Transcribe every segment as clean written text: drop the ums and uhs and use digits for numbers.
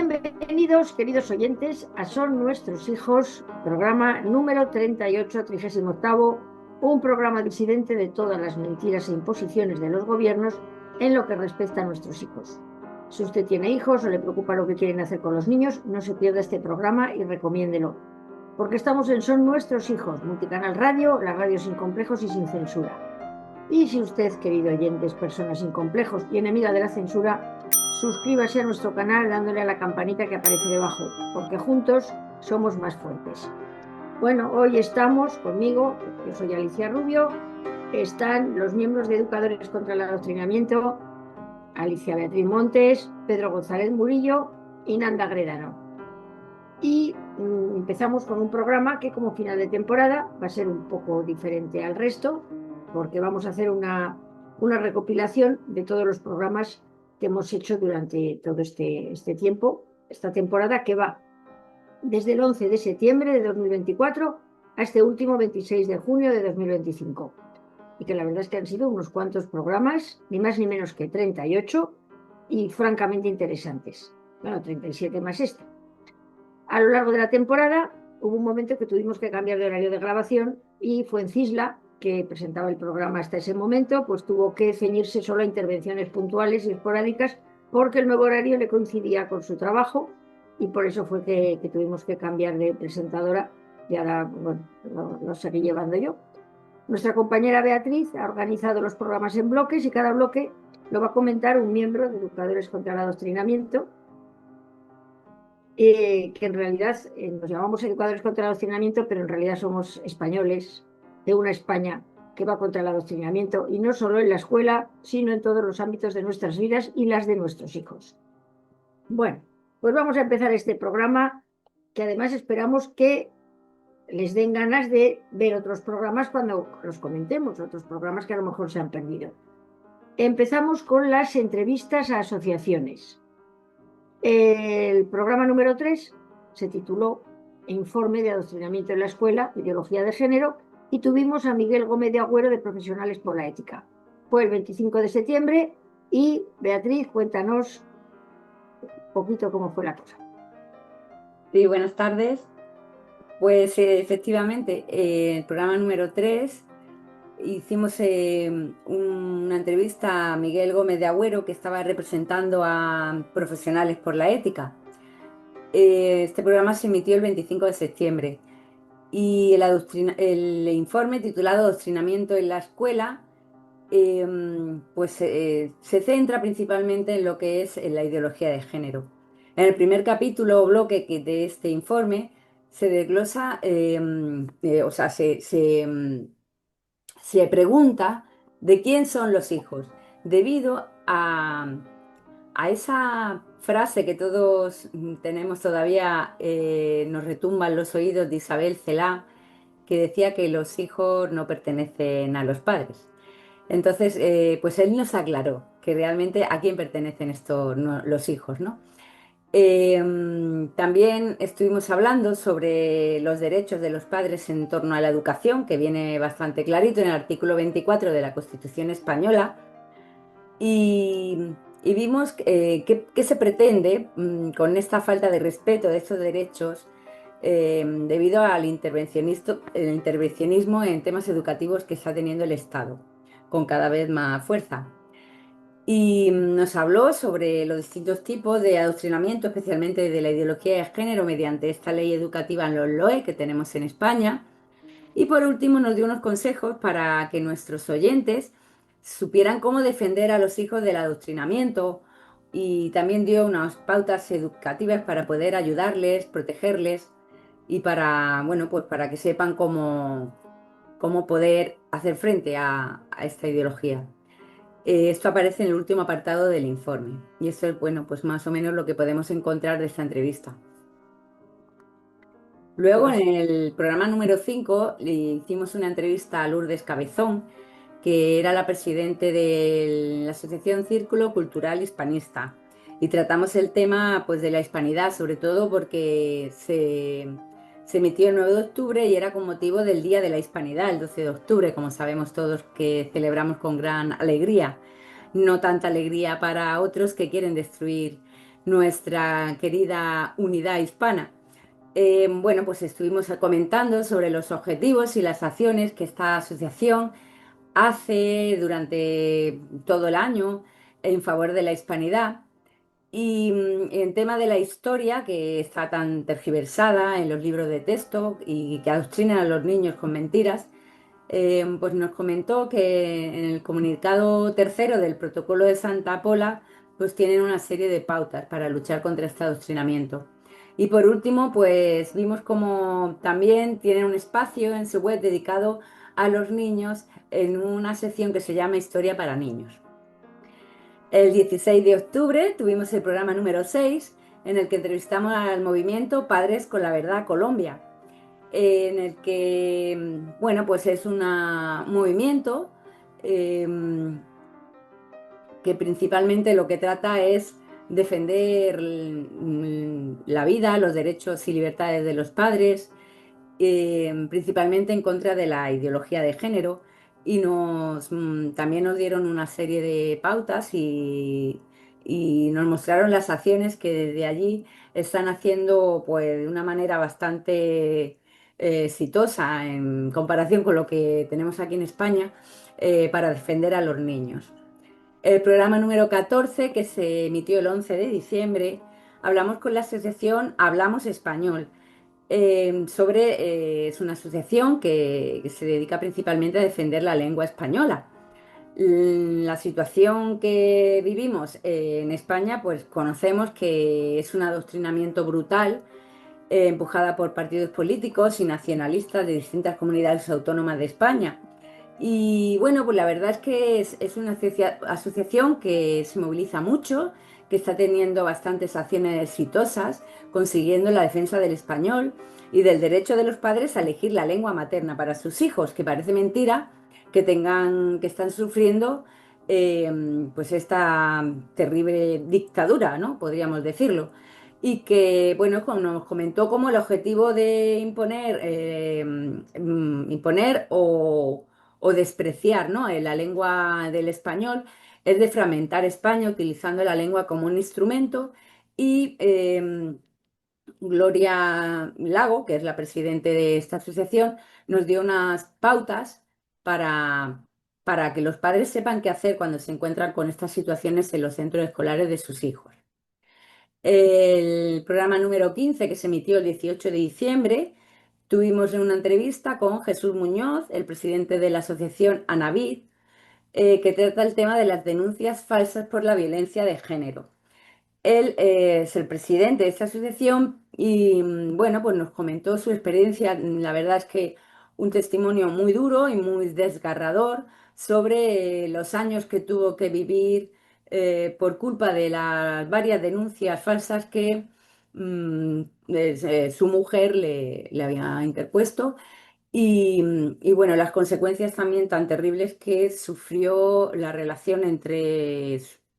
Bienvenidos, queridos oyentes, a Son Nuestros Hijos, programa número 38, 38, un programa disidente de todas las mentiras e imposiciones de los gobiernos en lo que respecta a nuestros hijos. Si usted tiene hijos o le preocupa lo que quieren hacer con los niños, no se pierda este programa y recomiéndelo, porque estamos en Son Nuestros Hijos, Multicanal Radio, la radio sin complejos y sin censura. Y si usted, querido oyente, es persona sin complejos y enemiga de la censura, suscríbase a nuestro canal dándole a la campanita que aparece debajo, porque juntos somos más fuertes. Bueno, hoy estamos conmigo, yo soy Alicia Rubio, están los miembros de Educadores contra el Adoctrinamiento, Alicia Beatriz Montes, Pedro González Murillo y Nanda Gredano. Y empezamos con un programa que como final de temporada va a ser un poco diferente al resto, porque vamos a hacer una recopilación de todos los programas que hemos hecho durante todo este tiempo, esta temporada que va desde el 11 de septiembre de 2024 a este último 26 de junio de 2025. Y que la verdad es que han sido unos cuantos programas, ni más ni menos que 38, y francamente interesantes. Bueno, 37 más este. A lo largo de la temporada hubo un momento que tuvimos que cambiar de horario de grabación y Fuencisla, que presentaba el programa hasta ese momento, pues tuvo que ceñirse solo a intervenciones puntuales y esporádicas porque el nuevo horario le coincidía con su trabajo y por eso fue que tuvimos que cambiar de presentadora y ahora bueno, lo seguí llevando yo. Nuestra compañera Beatriz ha organizado los programas en bloques y cada bloque lo va a comentar un miembro de Educadores contra el Adoctrinamiento, que en realidad nos llamamos Educadores contra el Adoctrinamiento, pero en realidad somos españoles de una España que va contra el adoctrinamiento, y no solo en la escuela, sino en todos los ámbitos de nuestras vidas y las de nuestros hijos. Bueno, pues vamos a empezar este programa, que además esperamos que les den ganas de ver otros programas cuando los comentemos, otros programas que a lo mejor se han perdido. Empezamos con las entrevistas a asociaciones. El programa número 3 se tituló Informe de Adoctrinamiento en la Escuela, Ideología de Género, y tuvimos a Miguel Gómez de Agüero de Profesionales por la Ética. Fue el 25 de septiembre y Beatriz, cuéntanos un poquito cómo fue la cosa. Sí, buenas tardes. Pues efectivamente, el programa número 3 hicimos una entrevista a Miguel Gómez de Agüero, que estaba representando a Profesionales por la Ética. Este programa se emitió el 25 de septiembre y el informe titulado Adoctrinamiento en la Escuela se centra principalmente en lo que es la ideología de género. En el primer capítulo o bloque de este informe se desglosa, o sea, se pregunta de quién son los hijos, debido a esa frase que todos tenemos todavía, nos retumba en los oídos, de Isabel Celá, que decía que los hijos no pertenecen a los padres. Entonces, pues él nos aclaró que realmente a quién pertenecen los hijos, ¿no? También estuvimos hablando sobre los derechos de los padres en torno a la educación, que viene bastante clarito en el artículo 24 de la Constitución española, y vimos qué se pretende con esta falta de respeto de estos derechos, debido al el intervencionismo en temas educativos que está teniendo el Estado, con cada vez más fuerza. Y nos habló sobre los distintos tipos de adoctrinamiento, especialmente de la ideología de género, mediante esta ley educativa en los LOE que tenemos en España. Y por último nos dio unos consejos para que nuestros oyentes supieran cómo defender a los hijos del adoctrinamiento, y también dio unas pautas educativas para poder ayudarles, protegerles y para, bueno, pues para que sepan cómo poder hacer frente a esta ideología. Esto aparece en el último apartado del informe y esto es, bueno, pues más o menos lo que podemos encontrar de esta entrevista. Luego, Pues en el programa número 5 le hicimos una entrevista a Lourdes Cabezón, que era la presidente de la Asociación Círculo Cultural Hispanista, y tratamos el tema, pues, de la hispanidad, sobre todo porque se emitió el 9 de octubre y era con motivo del Día de la Hispanidad, el 12 de octubre, como sabemos todos, que celebramos con gran alegría. No tanta alegría para otros que quieren destruir nuestra querida unidad hispana. Bueno, pues estuvimos comentando sobre los objetivos y las acciones que esta asociación hace durante todo el año en favor de la hispanidad. Y en tema de la historia, que está tan tergiversada en los libros de texto y que adoctrina a los niños con mentiras, pues nos comentó que en el comunicado tercero del protocolo de Santa Pola, pues tienen una serie de pautas para luchar contra este adoctrinamiento. Y por último, pues vimos como también tienen un espacio en su web dedicado a los niños en una sección que se llama Historia para Niños. El 16 de octubre tuvimos el programa número 6, en el que entrevistamos al movimiento Padres con la Verdad Colombia, en el que, bueno, pues es un movimiento eh, que principalmente lo que trata es defender la vida, los derechos y libertades de los padres, principalmente en contra de la ideología de género, y también nos dieron una serie de pautas y nos mostraron las acciones que desde allí están haciendo pues, de una manera bastante exitosa en comparación con lo que tenemos aquí en España, para defender a los niños. El programa número 14, que se emitió el 11 de diciembre, hablamos con la asociación Hablamos Español. Es una asociación que se dedica principalmente a defender la lengua española. La situación que vivimos en España, pues conocemos que es un adoctrinamiento brutal, empujada por partidos políticos y nacionalistas de distintas comunidades autónomas de España. Y bueno, pues la verdad es que es una asociación que se moviliza mucho, que está teniendo bastantes acciones exitosas, consiguiendo la defensa del español y del derecho de los padres a elegir la lengua materna para sus hijos, que parece mentira que están sufriendo pues esta terrible dictadura, ¿no? Podríamos decirlo. Y que, bueno, nos comentó como el objetivo de imponer o despreciar, ¿no? La lengua del español es de fragmentar España utilizando la lengua como un instrumento. Y Gloria Lago, que es la presidenta de esta asociación, nos dio unas pautas para, para que los padres sepan qué hacer cuando se encuentran con estas situaciones en los centros escolares de sus hijos. El programa número 15, que se emitió el 18 de diciembre, tuvimos una entrevista con Jesús Muñoz, el presidente de la asociación ANAVID, que trata el tema de las denuncias falsas por la violencia de género. Él es el presidente de esta asociación y bueno, pues nos comentó su experiencia. La verdad es que un testimonio muy duro y muy desgarrador sobre los años que tuvo que vivir por culpa de las varias denuncias falsas que su mujer le había interpuesto y bueno, las consecuencias también tan terribles que sufrió la relación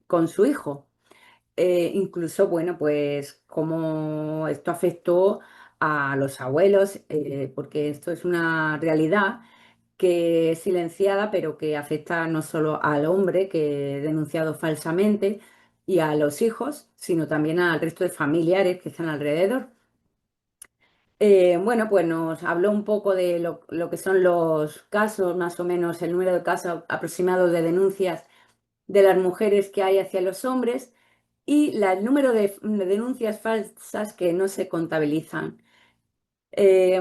con su hijo. Incluso, bueno, pues cómo esto afectó a los abuelos, porque esto es una realidad que es silenciada, pero que afecta no solo al hombre que es denunciado falsamente y a los hijos, sino también al resto de familiares que están alrededor. Bueno, pues nos habló un poco de lo que son los casos, más o menos el número de casos aproximados de denuncias de las mujeres que hay hacia los hombres y el número de denuncias falsas que no se contabilizan. Eh,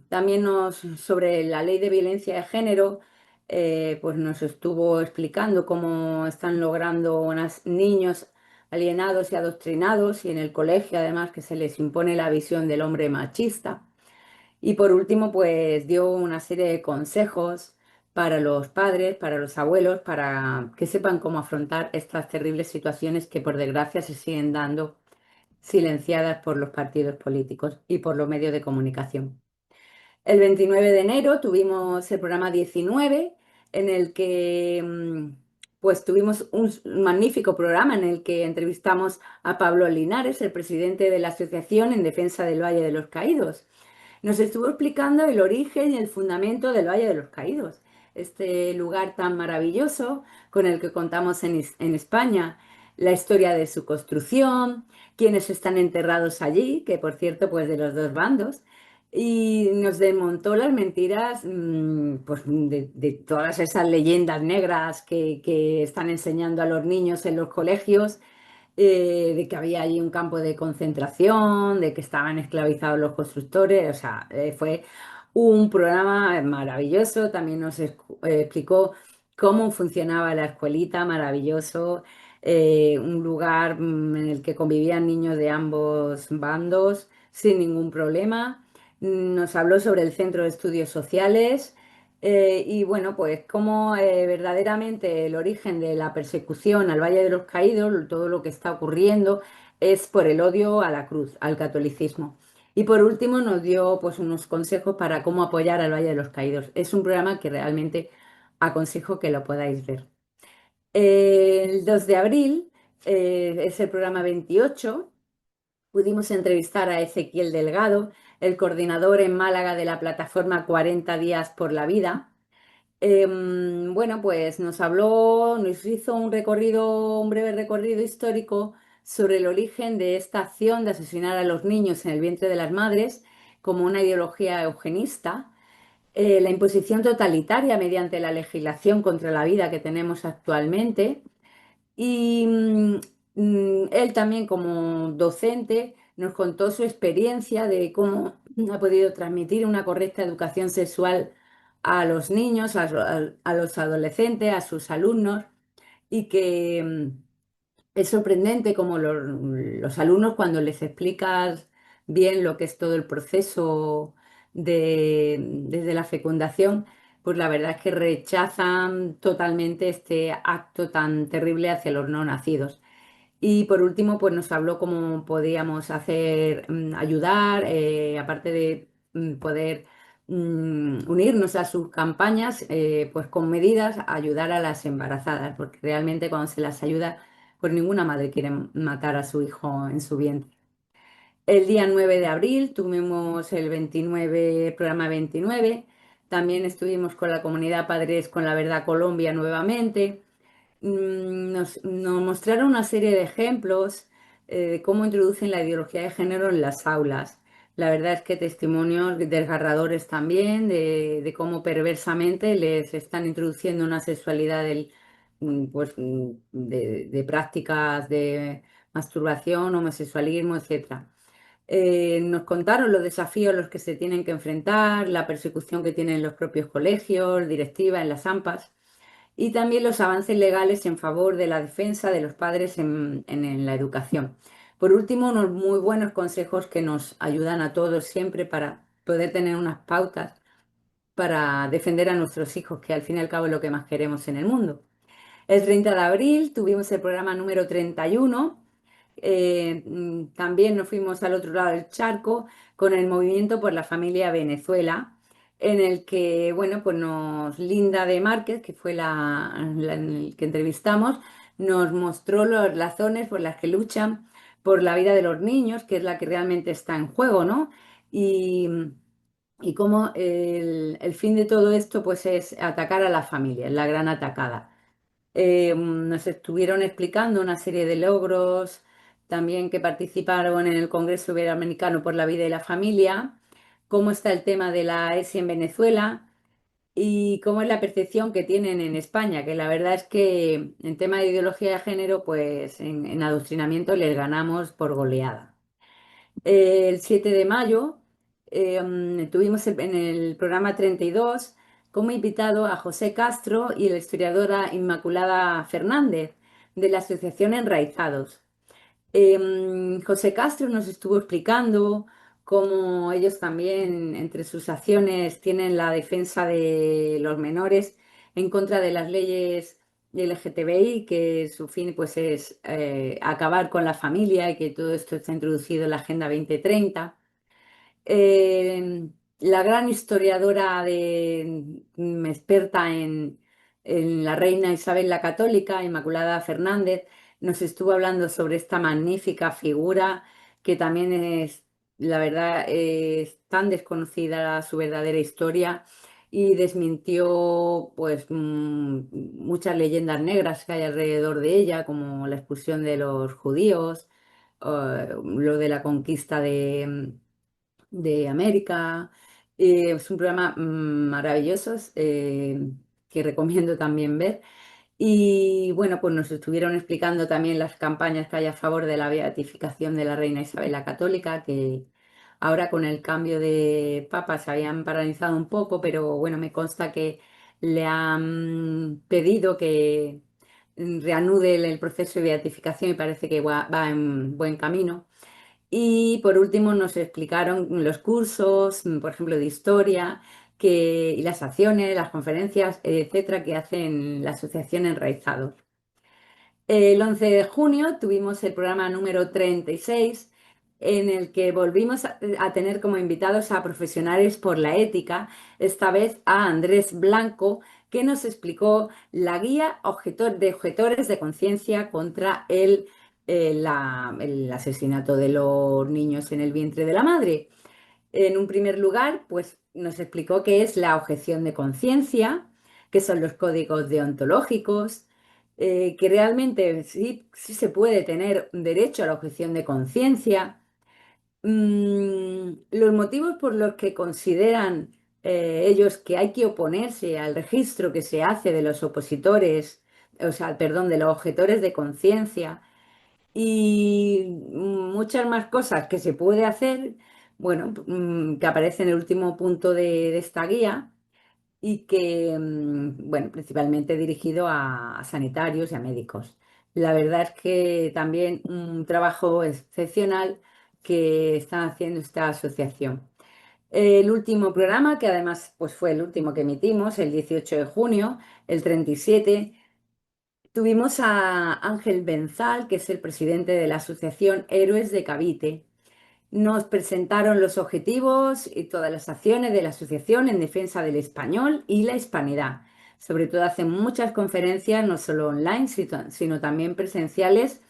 También sobre la ley de violencia de género, pues nos estuvo explicando cómo están logrando unos niños alienados y adoctrinados y en el colegio además que se les impone la visión del hombre machista. Y por último, pues dio una serie de consejos para los padres, para los abuelos, para que sepan cómo afrontar estas terribles situaciones que por desgracia se siguen dando silenciadas por los partidos políticos y por los medios de comunicación. El 29 de enero tuvimos el programa 19, en el que pues tuvimos un magnífico programa en el que entrevistamos a Pablo Linares, el presidente de la Asociación en Defensa del Valle de los Caídos. Nos estuvo explicando el origen y el fundamento del Valle de los Caídos, este lugar tan maravilloso con el que contamos en España. la historia de su construcción, quiénes están enterrados allí, que por cierto, pues de los dos bandos, y nos desmontó las mentiras, pues de todas esas leyendas negras que están enseñando a los niños en los colegios, de que había allí un campo de concentración, de que estaban esclavizados los constructores. O sea, fue un programa maravilloso. También nos explicó cómo funcionaba la escuelita, maravilloso. Un lugar en el que convivían niños de ambos bandos sin ningún problema. Nos habló sobre el Centro de Estudios Sociales. Y bueno, pues cómo verdaderamente el origen de la persecución al Valle de los Caídos, todo lo que está ocurriendo, es por el odio a la cruz, al catolicismo. Y por último nos dio pues unos consejos para cómo apoyar al Valle de los Caídos. Es un programa que realmente aconsejo que lo podáis ver. El 2 de abril es el programa 28. Pudimos entrevistar a Ezequiel Delgado, el coordinador en Málaga de la plataforma 40 días por la vida. Bueno, pues nos habló, nos hizo un breve recorrido histórico sobre el origen de esta acción de asesinar a los niños en el vientre de las madres como una ideología eugenista, la imposición totalitaria mediante la legislación contra la vida que tenemos actualmente y él también como docente nos contó su experiencia de cómo ha podido transmitir una correcta educación sexual a los niños, a los adolescentes, a sus alumnos, y que es sorprendente cómo los alumnos, cuando les explicas bien lo que es todo el proceso desde la fecundación, pues la verdad es que rechazan totalmente este acto tan terrible hacia los no nacidos. Y por último, pues nos habló cómo podíamos hacer, ayudar, aparte de poder unirnos a sus campañas, pues con medidas, ayudar a las embarazadas, porque realmente cuando se las ayuda, pues ninguna madre quiere matar a su hijo en su vientre. El día 9 de abril tuvimos el 29, programa 29. También estuvimos con la comunidad Padres con la Verdad Colombia nuevamente. Nos mostraron una serie de ejemplos de cómo introducen la ideología de género en las aulas. La verdad es que testimonios desgarradores también de cómo perversamente les están introduciendo una sexualidad de prácticas de masturbación, homosexualismo, etcétera. Nos contaron los desafíos a los que se tienen que enfrentar, la persecución que tienen los propios colegios, directivas en las AMPAs y también los avances legales en favor de la defensa de los padres en la educación. Por último, unos muy buenos consejos que nos ayudan a todos siempre para poder tener unas pautas para defender a nuestros hijos, que al fin y al cabo es lo que más queremos en el mundo. El 30 de abril tuvimos el programa número 31. También nos fuimos al otro lado del charco con el Movimiento por la Familia Venezuela, en el que, bueno, pues Linda de Márquez, que fue en el que entrevistamos, nos mostró las razones por las que luchan por la vida de los niños, que es la que realmente está en juego, ¿no? Y, y cómo el fin de todo esto, pues, es atacar a la familia, es la gran atacada. Nos estuvieron explicando una serie de logros, también que participaron en el Congreso Iberoamericano por la Vida y la Familia, cómo está el tema de la ESI en Venezuela y cómo es la percepción que tienen en España, que la verdad es que en tema de ideología de género, pues en adoctrinamiento les ganamos por goleada. El 7 de mayo tuvimos en el programa 32 como invitado a José Castro y la historiadora Inmaculada Fernández de la Asociación Enraizados. José Castro nos estuvo explicando cómo ellos también, entre sus acciones, tienen la defensa de los menores en contra de las leyes LGTBI, que su fin pues, es acabar con la familia y que todo esto está introducido en la Agenda 2030. La gran historiadora experta en la reina Isabel la Católica, Inmaculada Fernández, nos estuvo hablando sobre esta magnífica figura que también es, la verdad, es tan desconocida su verdadera historia y desmintió pues muchas leyendas negras que hay alrededor de ella, como la expulsión de los judíos, lo de la conquista de América. Es un programa maravilloso, que recomiendo también ver. Y bueno, pues nos estuvieron explicando también las campañas que hay a favor de la beatificación de la reina Isabel la Católica, que ahora con el cambio de papa se habían paralizado un poco, pero bueno, me consta que le han pedido que reanude el proceso de beatificación y parece que va en buen camino. Y por último nos explicaron los cursos, por ejemplo, de historia, y las acciones, las conferencias, etcétera, que hacen la Asociación Enraizados. El 11 de junio tuvimos el programa número 36, en el que volvimos a tener como invitados a profesionales por la ética, esta vez a Andrés Blanco, que nos explicó la guía de objetores de conciencia contra el asesinato de los niños en el vientre de la madre. En un primer lugar, pues nos explicó qué es la objeción de conciencia, qué son los códigos deontológicos, que realmente sí se puede tener derecho a la objeción de conciencia, los motivos por los que consideran ellos que hay que oponerse al registro que se hace de los opositores, o sea, perdón, de los objetores de conciencia y muchas más cosas que se puede hacer, bueno, que aparece en el último punto de esta guía y que, bueno, principalmente dirigido a sanitarios y a médicos. La verdad es que también un trabajo excepcional que está haciendo esta asociación. El último programa, que además pues, fue el último que emitimos, el 18 de junio, el 37. Tuvimos a Ángel Benzal, que es el presidente de la Asociación Héroes de Cavite. Nos presentaron los objetivos y todas las acciones de la asociación en defensa del español y la hispanidad. Sobre todo hacen muchas conferencias, no solo online, sino también presenciales,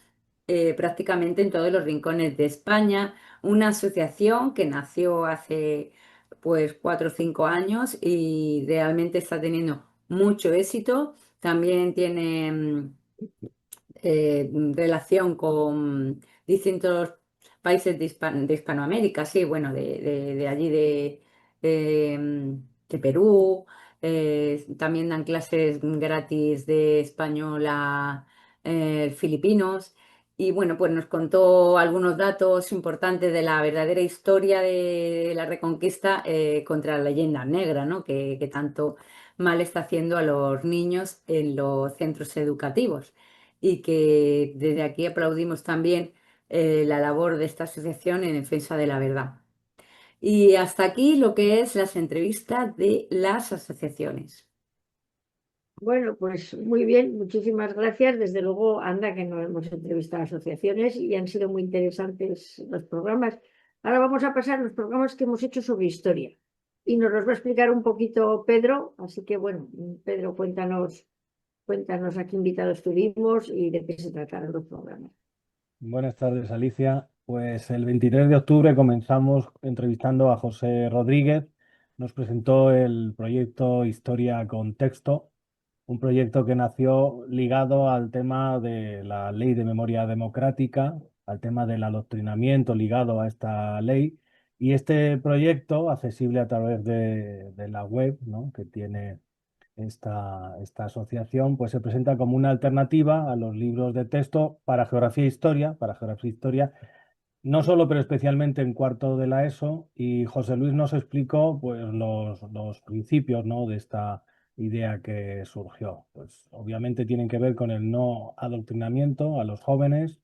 prácticamente en todos los rincones de España. Una asociación que nació hace pues 4 o 5 años y realmente está teniendo mucho éxito. También tiene relación con distintos países de Hispanoamérica, sí, bueno, de allí de Perú. También dan clases gratis de español a filipinos. Y bueno, pues nos contó algunos datos importantes de la verdadera historia de la Reconquista contra la leyenda negra, ¿no? Que tanto mal está haciendo a los niños en los centros educativos y que desde aquí aplaudimos también la labor de esta asociación en defensa de la verdad. Y hasta aquí lo que es las entrevistas de las asociaciones. Bueno, pues muy bien, muchísimas gracias. Desde luego, anda que no hemos entrevistado a asociaciones y han sido muy interesantes los programas. Ahora vamos a pasar a los programas que hemos hecho sobre historia. Y nos los va a explicar un poquito Pedro. Así que bueno, Pedro, cuéntanos a qué invitados tuvimos y de qué se trataron los programas. Buenas tardes, Alicia. Pues el 23 de octubre comenzamos entrevistando a José Rodríguez. Nos presentó el proyecto Historia con Texto, un proyecto que nació ligado al tema de la Ley de Memoria Democrática, al tema del adoctrinamiento ligado a esta ley. Y este proyecto, accesible a través de la web, ¿no?, que tiene esta asociación, pues se presenta como una alternativa a los libros de texto para geografía e historia, no solo, pero especialmente en cuarto de la ESO. Y José Luis nos explicó pues, los principios, ¿no?, de esta idea que surgió. Pues obviamente tienen que ver con el no adoctrinamiento a los jóvenes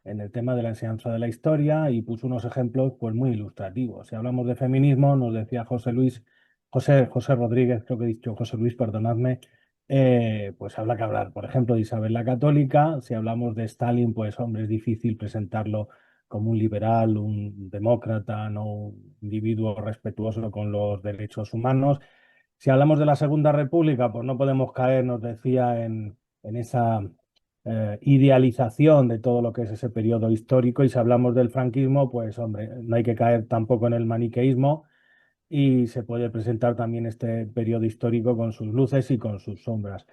en el tema de la enseñanza de la historia y puso unos ejemplos pues muy ilustrativos. Si hablamos de feminismo, nos decía José Rodríguez, creo que he dicho José Luis, perdonadme, pues habla que hablar, por ejemplo, de Isabel la Católica. Si hablamos de Stalin, pues hombre, es difícil presentarlo como un liberal, un demócrata, no un individuo respetuoso con los derechos humanos. Si hablamos de la Segunda República, pues no podemos caer, nos decía, en esa idealización de todo lo que es ese periodo histórico. Y si hablamos del franquismo, pues hombre, no hay que caer tampoco en el maniqueísmo. y se puede presentar también este periodo histórico con sus luces y con sus sombras.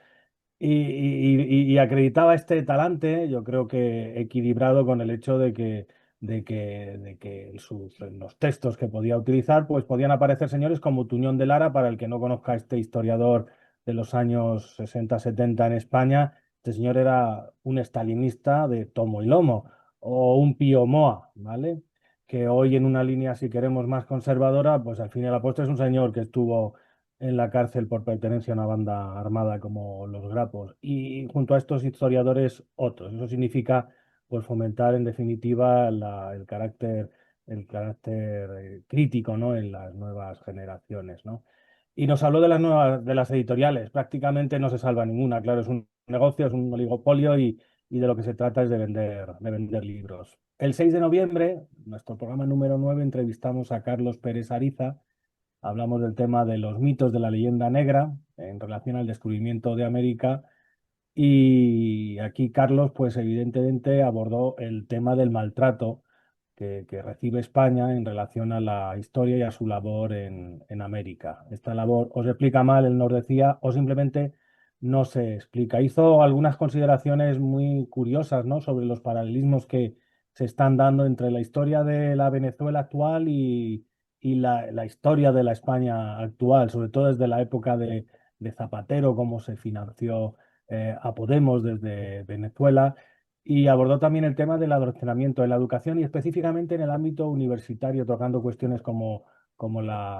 Y acreditaba este talante, yo creo que equilibrado con el hecho de que en los textos que podía utilizar, pues podían aparecer señores como Tuñón de Lara, para el que no conozca a este historiador de los años 60-70 en España. Este señor era un estalinista de tomo y lomo, o un Pío Moa, ¿vale? Que hoy en una línea, si queremos, más conservadora, pues al fin y al cabo es un señor que estuvo en la cárcel por pertenencia a una banda armada como los Grapos, y junto a estos historiadores otros. Eso significa, pues, fomentar en definitiva el carácter crítico, ¿no?, en las nuevas generaciones, ¿no? Y nos habló de las editoriales. Prácticamente no se salva ninguna. Claro, es un negocio, es un oligopolio, y de lo que se trata es de vender libros. El 6 de noviembre, nuestro programa número 9, entrevistamos a Carlos Pérez Ariza. Hablamos del tema de los mitos de la leyenda negra en relación al descubrimiento de América, y aquí Carlos, pues evidentemente abordó el tema del maltrato que recibe España en relación a la historia y a su labor en América. Esta labor o se explica mal, él nos decía, o simplemente no se explica. Hizo algunas consideraciones muy curiosas, ¿no?, sobre los paralelismos que se están dando entre la historia de la Venezuela actual y la historia de la España actual, sobre todo desde la época de Zapatero, cómo se financió a Podemos desde Venezuela, y abordó también el tema del adoctrinamiento en la educación y específicamente en el ámbito universitario, tocando cuestiones como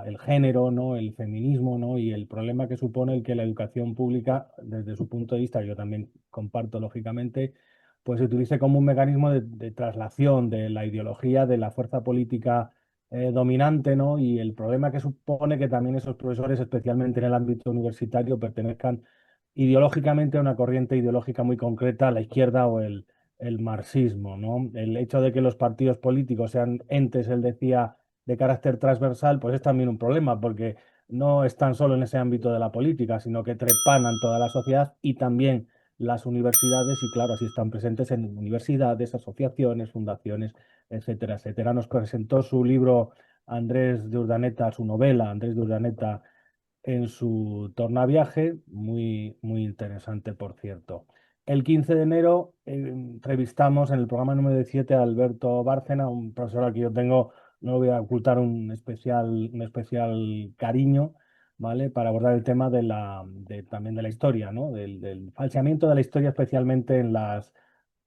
el género, ¿no?, el feminismo, ¿no?, y el problema que supone el que la educación pública, desde su punto de vista, yo también comparto lógicamente, pues se utilice como un mecanismo de traslación de la ideología de la fuerza política dominante, ¿no? Y el problema que supone que también esos profesores, especialmente en el ámbito universitario, pertenezcan ideológicamente a una corriente ideológica muy concreta, la izquierda o el marxismo, ¿no? El hecho de que los partidos políticos sean entes, él decía, de carácter transversal, pues es también un problema, porque no están solo en ese ámbito de la política, sino que trepanan toda la sociedad y también las universidades, y claro, así están presentes en universidades, asociaciones, fundaciones, etcétera, etcétera. Nos presentó su libro Andrés de Urdaneta, su novela Andrés de Urdaneta en su tornaviaje, muy, muy interesante, por cierto. El 15 de enero entrevistamos en el programa número 17 a Alberto Bárcena, un profesor al que yo tengo, no voy a ocultar, un especial cariño, ¿vale? Para abordar el tema también de la historia, ¿no? Del falseamiento de la historia, especialmente en las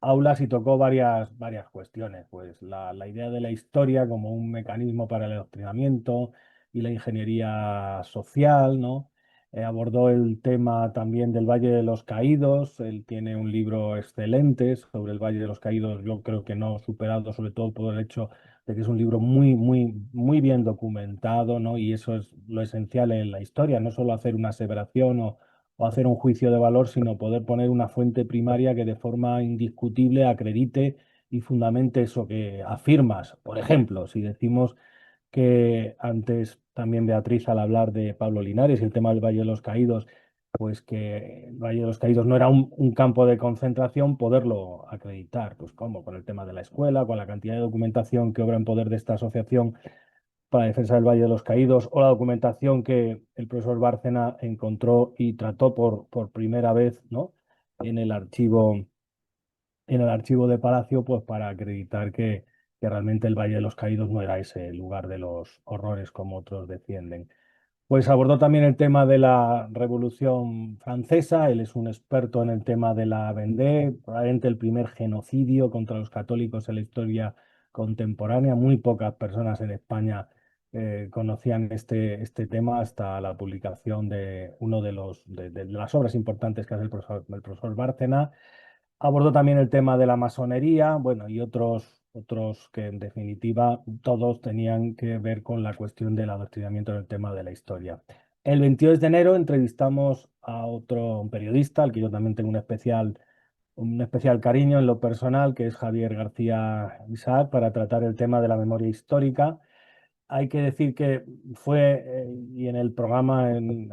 aulas, y tocó varias cuestiones, pues la idea de la historia como un mecanismo para el adoctrinamiento y la ingeniería social, ¿no? Abordó el tema también del Valle de los Caídos. Él tiene un libro excelente sobre el Valle de los Caídos, yo creo que no superado, sobre todo por el hecho de que es un libro muy, muy, muy bien documentado, ¿no? Y eso es lo esencial en la historia, no solo hacer una aseveración o hacer un juicio de valor, sino poder poner una fuente primaria que de forma indiscutible acredite y fundamente eso que afirmas. Por ejemplo, si decimos que antes también Beatriz, al hablar de Pablo Linares y el tema del Valle de los Caídos, pues que el Valle de los Caídos no era un campo de concentración, poderlo acreditar. Pues cómo, con el tema de la escuela, con la cantidad de documentación que obra en poder de esta asociación para la defensa del Valle de los Caídos, o la documentación que el profesor Bárcena encontró y trató por primera vez, ¿no?, en el archivo, de Palacio, pues para acreditar que realmente el Valle de los Caídos no era ese lugar de los horrores como otros defienden. Pues abordó también el tema de la Revolución Francesa. Él es un experto en el tema de la Vendée, probablemente el primer genocidio contra los católicos en la historia contemporánea. Muy pocas personas en España conocían este tema hasta la publicación de uno de las obras importantes que hace el profesor Bárcena. Abordó también el tema de la masonería, bueno, y otros que en definitiva todos tenían que ver con la cuestión del adoctrinamiento en el tema de la historia. El 22 de enero entrevistamos a otro periodista, al que yo también tengo un especial cariño en lo personal, que es Javier García Isaac, para tratar el tema de la memoria histórica. Hay que decir que fue, y en el programa él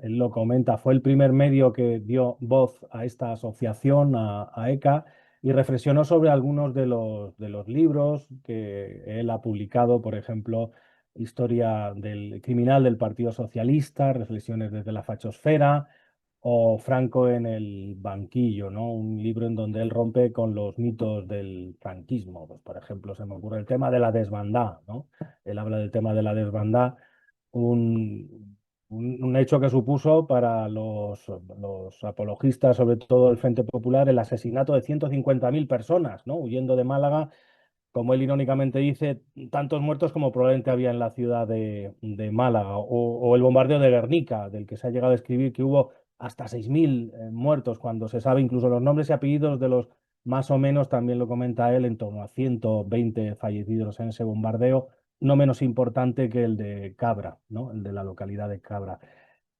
lo comenta, fue el primer medio que dio voz a esta asociación, a ECA, y reflexionó sobre algunos de los libros que él ha publicado, por ejemplo, historia del criminal del Partido Socialista, reflexiones desde la fachosfera, o Franco en el banquillo, ¿no? Un libro en donde él rompe con los mitos del franquismo. Pues, por ejemplo, se me ocurre el tema de la desbandada, ¿no? Él habla del tema de la desbandada, un, un hecho que supuso para los apologistas, sobre todo el Frente Popular, el asesinato de 150.000 personas, ¿no? Huyendo de Málaga, como él irónicamente dice, tantos muertos como probablemente había en la ciudad de Málaga, o el bombardeo de Guernica, del que se ha llegado a escribir que hubo hasta 6.000 muertos, cuando se sabe incluso los nombres y apellidos de los más o menos, también lo comenta él, en torno a 120 fallecidos en ese bombardeo, no menos importante que el de Cabra, ¿no? El de la localidad de Cabra.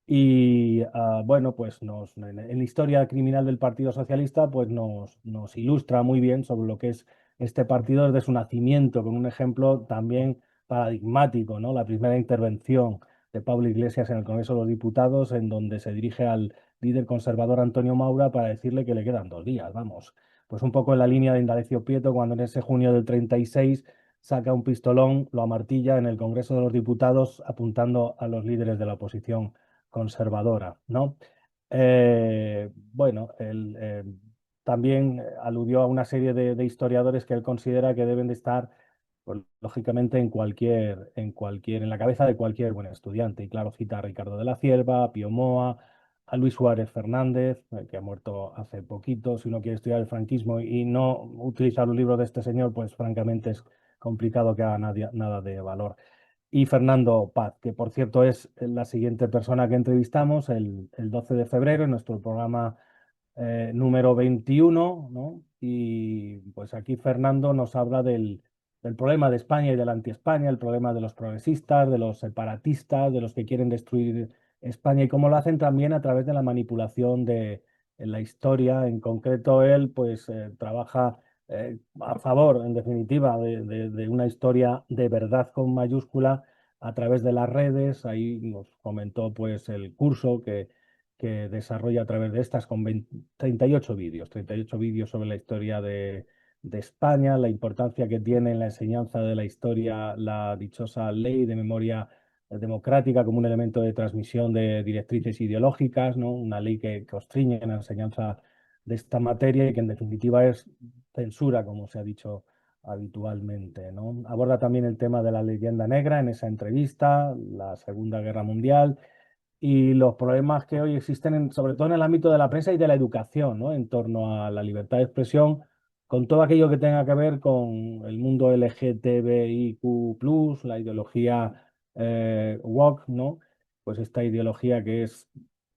Y bueno, pues en la historia criminal del Partido Socialista, pues nos ilustra muy bien sobre lo que es este partido desde su nacimiento, con un ejemplo también paradigmático, ¿no? La primera intervención de Pablo Iglesias en el Congreso de los Diputados, en donde se dirige al líder conservador Antonio Maura para decirle que le quedan 2 días, vamos. Pues un poco en la línea de Indalecio Prieto, cuando en ese junio del 36 saca un pistolón, lo amartilla en el Congreso de los Diputados, apuntando a los líderes de la oposición conservadora, ¿no? Bueno, él también aludió a una serie de historiadores que él considera que deben de estar, pues, lógicamente, en la cabeza de cualquier buen estudiante. Y claro, cita a Ricardo de la Cierva, a Pío Moa, a Luis Suárez Fernández, que ha muerto hace poquito. Si uno quiere estudiar el franquismo y no utilizar un libro de este señor, pues francamente es complicado que haga nada de valor. Y Fernando Paz, que por cierto es la siguiente persona que entrevistamos el 12 de febrero en nuestro programa número 21, ¿no? Y pues aquí Fernando nos habla del problema de España y de la anti-España, el problema de los progresistas, de los separatistas, de los que quieren destruir España, y cómo lo hacen también a través de la manipulación de la historia. En concreto, él pues trabaja a favor, en definitiva, de una historia de verdad con mayúscula a través de las redes. Ahí nos comentó pues el curso que desarrolla a través de estas con 38 vídeos sobre la historia de España, la importancia que tiene en la enseñanza de la historia la dichosa ley de memoria democrática como un elemento de transmisión de directrices ideológicas, ¿no? Una ley que constriñe en la enseñanza de esta materia y que en definitiva es censura, como se ha dicho habitualmente, ¿no? Aborda también el tema de la leyenda negra en esa entrevista, la Segunda Guerra Mundial y los problemas que hoy existen, sobre todo en el ámbito de la prensa y de la educación, ¿no? En torno a la libertad de expresión, con todo aquello que tenga que ver con el mundo LGTBIQ+, la ideología woke, ¿no? Pues esta ideología que es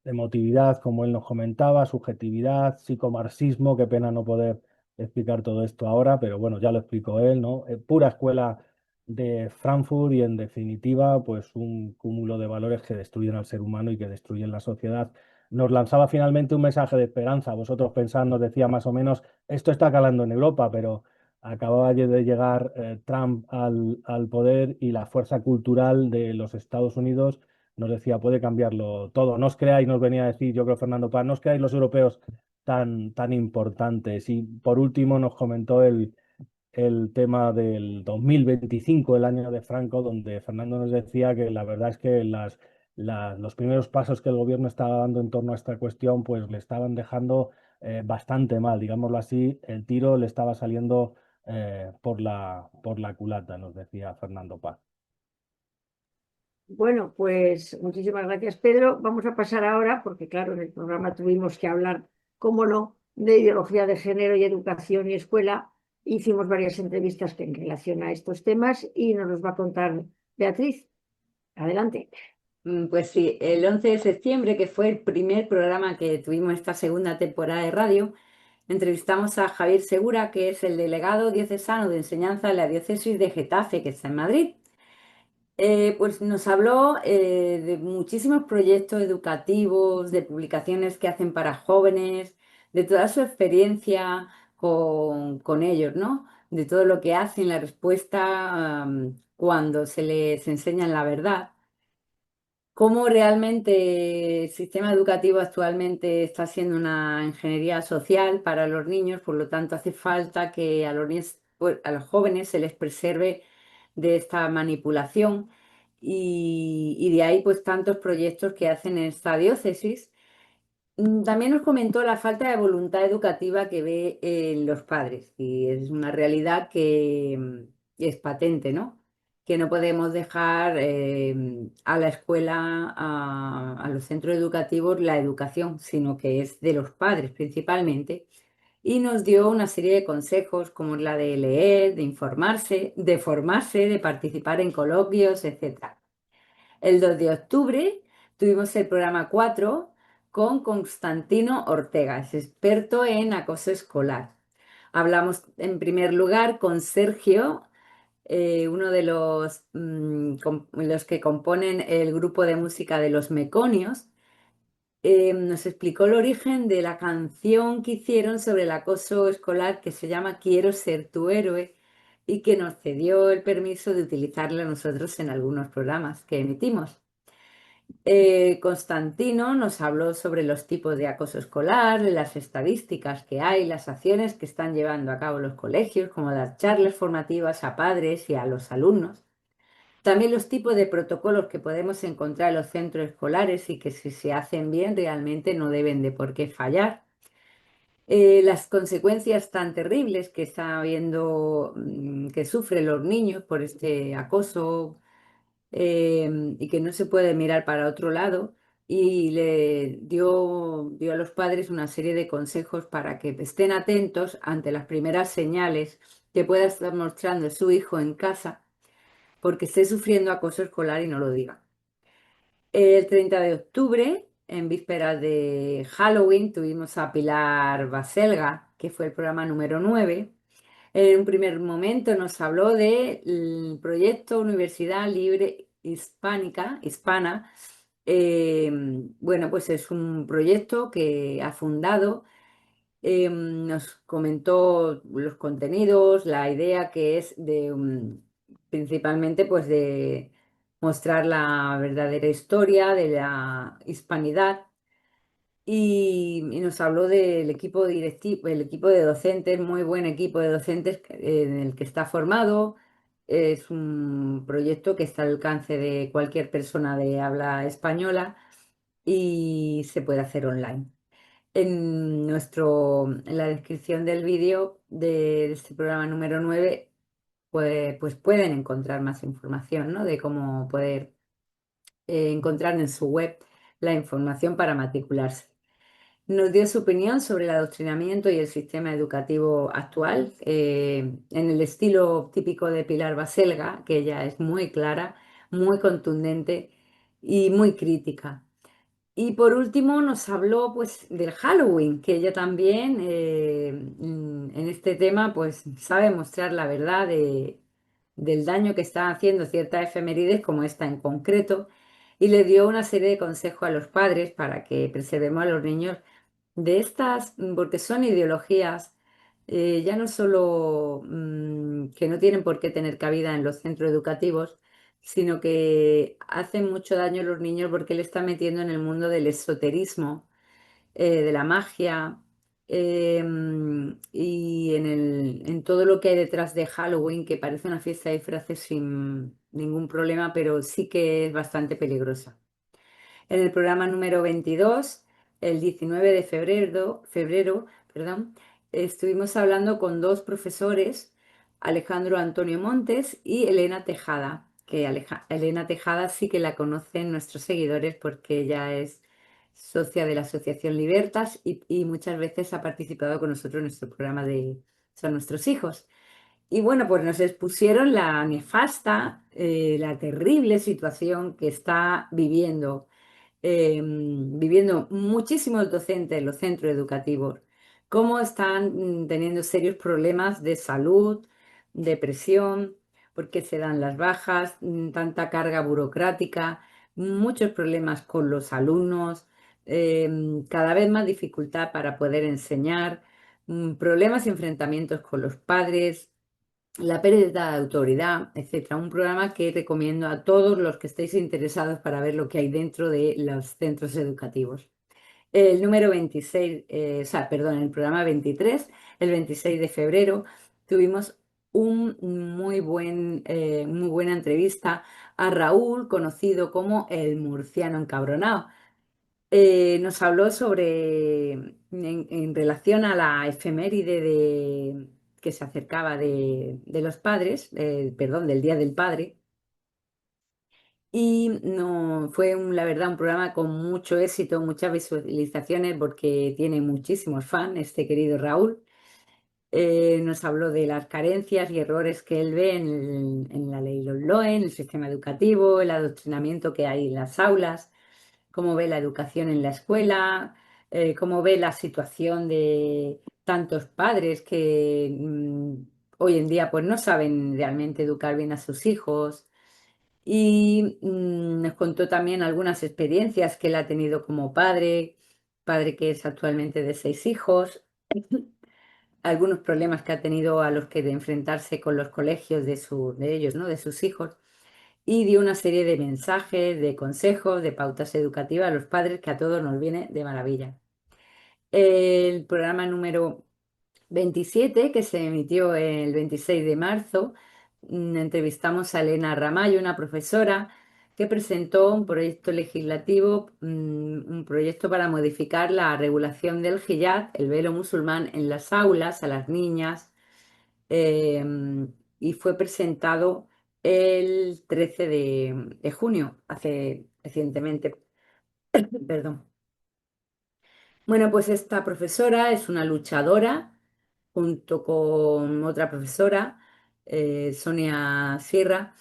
emotividad, como él nos comentaba, subjetividad, psicomarxismo, qué pena no poder explicar todo esto ahora, pero bueno, ya lo explicó él, ¿no? Pura escuela de Frankfurt y en definitiva, pues un cúmulo de valores que destruyen al ser humano y que destruyen la sociedad. Nos lanzaba finalmente un mensaje de esperanza. Vosotros pensad, nos decía más o menos, esto está calando en Europa, pero acababa de llegar Trump al poder y la fuerza cultural de los Estados Unidos nos decía, puede cambiarlo todo. No os creáis, nos venía a decir, yo creo, Fernando Paz, no os creáis los europeos tan importantes. Y por último nos comentó el tema del 2025, el año de Franco, donde Fernando nos decía que la verdad es que los primeros pasos que el gobierno estaba dando en torno a esta cuestión, pues le estaban dejando bastante mal, digámoslo así, el tiro le estaba saliendo por la culata, nos decía Fernando Paz. Bueno, pues muchísimas gracias, Pedro. Vamos a pasar ahora, porque claro, en el programa tuvimos que hablar, cómo no, de ideología de género y educación y escuela. Hicimos varias entrevistas en relación a estos temas y nos los va a contar Beatriz. Adelante. Pues sí, el 11 de septiembre, que fue el primer programa que tuvimos esta segunda temporada de radio, entrevistamos a Javier Segura, que es el delegado diocesano de enseñanza de la diócesis de Getafe, que está en Madrid. Pues nos habló de muchísimos proyectos educativos, de publicaciones que hacen para jóvenes, de toda su experiencia con ellos, ¿no? De todo lo que hacen, la respuesta cuando se les enseña la verdad. Cómo realmente el sistema educativo actualmente está siendo una ingeniería social para los niños, por lo tanto hace falta que a los jóvenes se les preserve de esta manipulación. y de ahí pues tantos proyectos que hacen en esta diócesis. También nos comentó la falta de voluntad educativa que ve en los padres y es una realidad que es patente, ¿no? Que no podemos dejar a la escuela, a los centros educativos, la educación, sino que es de los padres principalmente. Y nos dio una serie de consejos como la de leer, de informarse, de formarse, de participar en coloquios, etc. El 2 de octubre tuvimos el programa 4 con Constantino Ortega, es experto en acoso escolar. Hablamos en primer lugar con Sergio, uno de los que componen el grupo de música de Los Meconios. Nos explicó el origen de la canción que hicieron sobre el acoso escolar que se llama Quiero ser tu héroe y que nos cedió el permiso de utilizarla nosotros en algunos programas que emitimos. Constantino nos habló sobre los tipos de acoso escolar, las estadísticas que hay, las acciones que están llevando a cabo los colegios, como las charlas formativas a padres y a los alumnos. También los tipos de protocolos que podemos encontrar en los centros escolares y que si se hacen bien realmente no deben de por qué fallar. Las consecuencias tan terribles que está habiendo, que sufren los niños por este acoso y que no se puede mirar para otro lado. Y le dio a los padres una serie de consejos para que estén atentos ante las primeras señales que pueda estar mostrando su hijo en casa porque esté sufriendo acoso escolar y no lo diga. El 30 de octubre, en vísperas de Halloween, tuvimos a Pilar Baselga, que fue el programa número 9. En un primer momento nos habló del proyecto Universidad Libre Hispana. Bueno, pues es un proyecto que ha fundado. Nos comentó los contenidos, la idea que es de principalmente pues de mostrar la verdadera historia de la hispanidad y nos habló del equipo directivo, el equipo de docentes, muy buen equipo de docentes en el que está formado. Es un proyecto que está al alcance de cualquier persona de habla española y se puede hacer online. En la descripción del vídeo de este programa número 9, pues pueden encontrar más información, ¿no? De cómo poder encontrar en su web la información para matricularse. Nos dio su opinión sobre el adoctrinamiento y el sistema educativo actual, en el estilo típico de Pilar Baselga, que ella es muy clara, muy contundente y muy crítica. Y por último nos habló pues del Halloween, que ella también en este tema pues sabe mostrar la verdad del daño que están haciendo ciertas efemérides como esta en concreto y le dio una serie de consejos a los padres para que preservemos a los niños de estas, porque son ideologías ya no solo que no tienen por qué tener cabida en los centros educativos, sino que hacen mucho daño a los niños porque le están metiendo en el mundo del esoterismo, de la magia y en todo lo que hay detrás de Halloween, que parece una fiesta de disfraces sin ningún problema, pero sí que es bastante peligrosa. En el programa número 22, el 19 de febrero, perdón, estuvimos hablando con dos profesores, Alejandro Antonio Montes y Elena Tejada, que Elena Tejada sí que la conocen nuestros seguidores porque ella es socia de la Asociación Libertas y muchas veces ha participado con nosotros en nuestro programa de Son nuestros hijos. Y bueno, pues nos expusieron la nefasta, la terrible situación que está viviendo muchísimos docentes en los centros educativos, cómo están teniendo serios problemas de salud, depresión, porque se dan las bajas, tanta carga burocrática, muchos problemas con los alumnos, cada vez más dificultad para poder enseñar, problemas y enfrentamientos con los padres, la pérdida de autoridad, etcétera. Un programa que recomiendo a todos los que estéis interesados para ver lo que hay dentro de los centros educativos. El número 26, perdón, el programa 23, el 26 de febrero, tuvimos muy buena entrevista a Raúl, conocido como el murciano encabronado. Nos habló sobre, en relación a la efeméride que se acercaba de los padres, perdón, del Día del Padre. Y no, fue, la verdad, un programa con mucho éxito, muchas visualizaciones, porque tiene muchísimos fans, este querido Raúl. Nos habló de las carencias y errores que él ve en la ley LOE, en el sistema educativo, el adoctrinamiento que hay en las aulas, cómo ve la educación en la escuela, cómo ve la situación de tantos padres que hoy en día pues no saben realmente educar bien a sus hijos. Y nos contó también algunas experiencias que él ha tenido como padre que es actualmente de 6 hijos, algunos problemas que ha tenido a los que de enfrentarse con los colegios de ellos, ¿no? De sus hijos, y dio una serie de mensajes, de consejos, de pautas educativas a los padres que a todos nos viene de maravilla. El programa número 27, que se emitió el 26 de marzo, entrevistamos a Elena Ramallo, una profesora que presentó un proyecto legislativo, un proyecto para modificar la regulación del hiyab, el velo musulmán, en las aulas a las niñas, eh, y fue presentado el 13 de junio, hace recientemente. Perdón. Bueno, pues esta profesora es una luchadora junto con otra profesora, Sonia Sierra,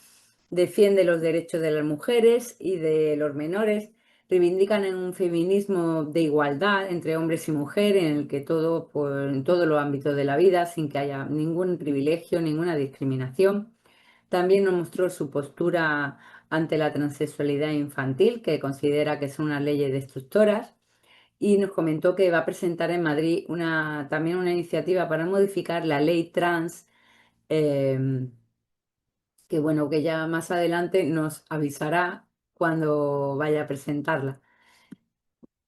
defiende los derechos de las mujeres y de los menores, reivindican en un feminismo de igualdad entre hombres y mujeres, en el que todo, pues, en todos los ámbitos de la vida, sin que haya ningún privilegio, ninguna discriminación. También nos mostró su postura ante la transexualidad infantil, que considera que son unas leyes destructoras, y nos comentó que va a presentar en Madrid también una iniciativa para modificar la ley trans, eh, que bueno, que ya más adelante nos avisará cuando vaya a presentarla.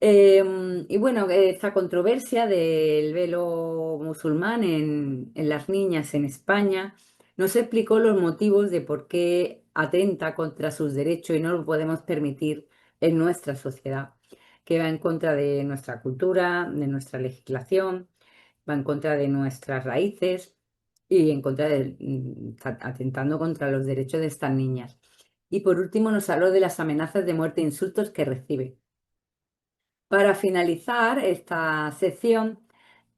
Y bueno, esta controversia del velo musulmán en las niñas en España nos explicó los motivos de por qué atenta contra sus derechos y no lo podemos permitir en nuestra sociedad, que va en contra de nuestra cultura, de nuestra legislación, va en contra de nuestras raíces y en contra atentando contra los derechos de estas niñas. Y por último nos habló de las amenazas de muerte e insultos que recibe. Para finalizar esta sección,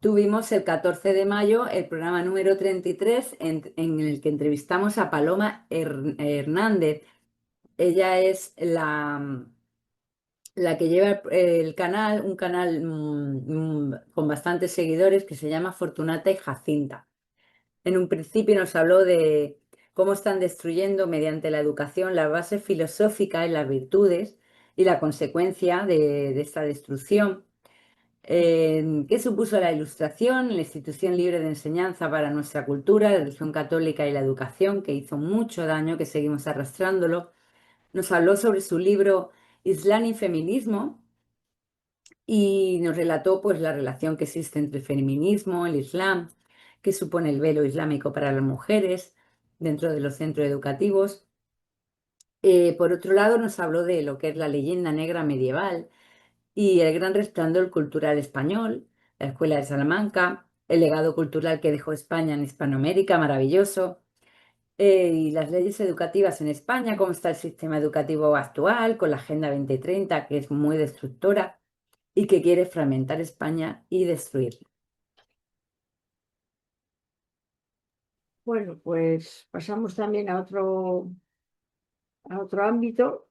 tuvimos el 14 de mayo el programa número 33 en el que entrevistamos a Paloma Hernández. Ella es la que lleva el canal, un canal con bastantes seguidores, que se llama Fortunata y Jacinta. En un principio nos habló de cómo están destruyendo mediante la educación las bases filosóficas y las virtudes y la consecuencia de esta destrucción. ¿Qué supuso la Ilustración, la institución libre de enseñanza para nuestra cultura, la religión católica y la educación, que hizo mucho daño, que seguimos arrastrándolo? Nos habló sobre su libro Islam y Feminismo y nos relató pues la relación que existe entre el feminismo, el Islam, qué supone el velo islámico para las mujeres dentro de los centros educativos. Por otro lado, nos habló de lo que es la leyenda negra medieval y el gran resplandor cultural español, la Escuela de Salamanca, el legado cultural que dejó España en Hispanoamérica, maravilloso, y las leyes educativas en España, cómo está el sistema educativo actual con la Agenda 2030, que es muy destructora y que quiere fragmentar España y destruirla. Bueno, pues pasamos también a otro ámbito.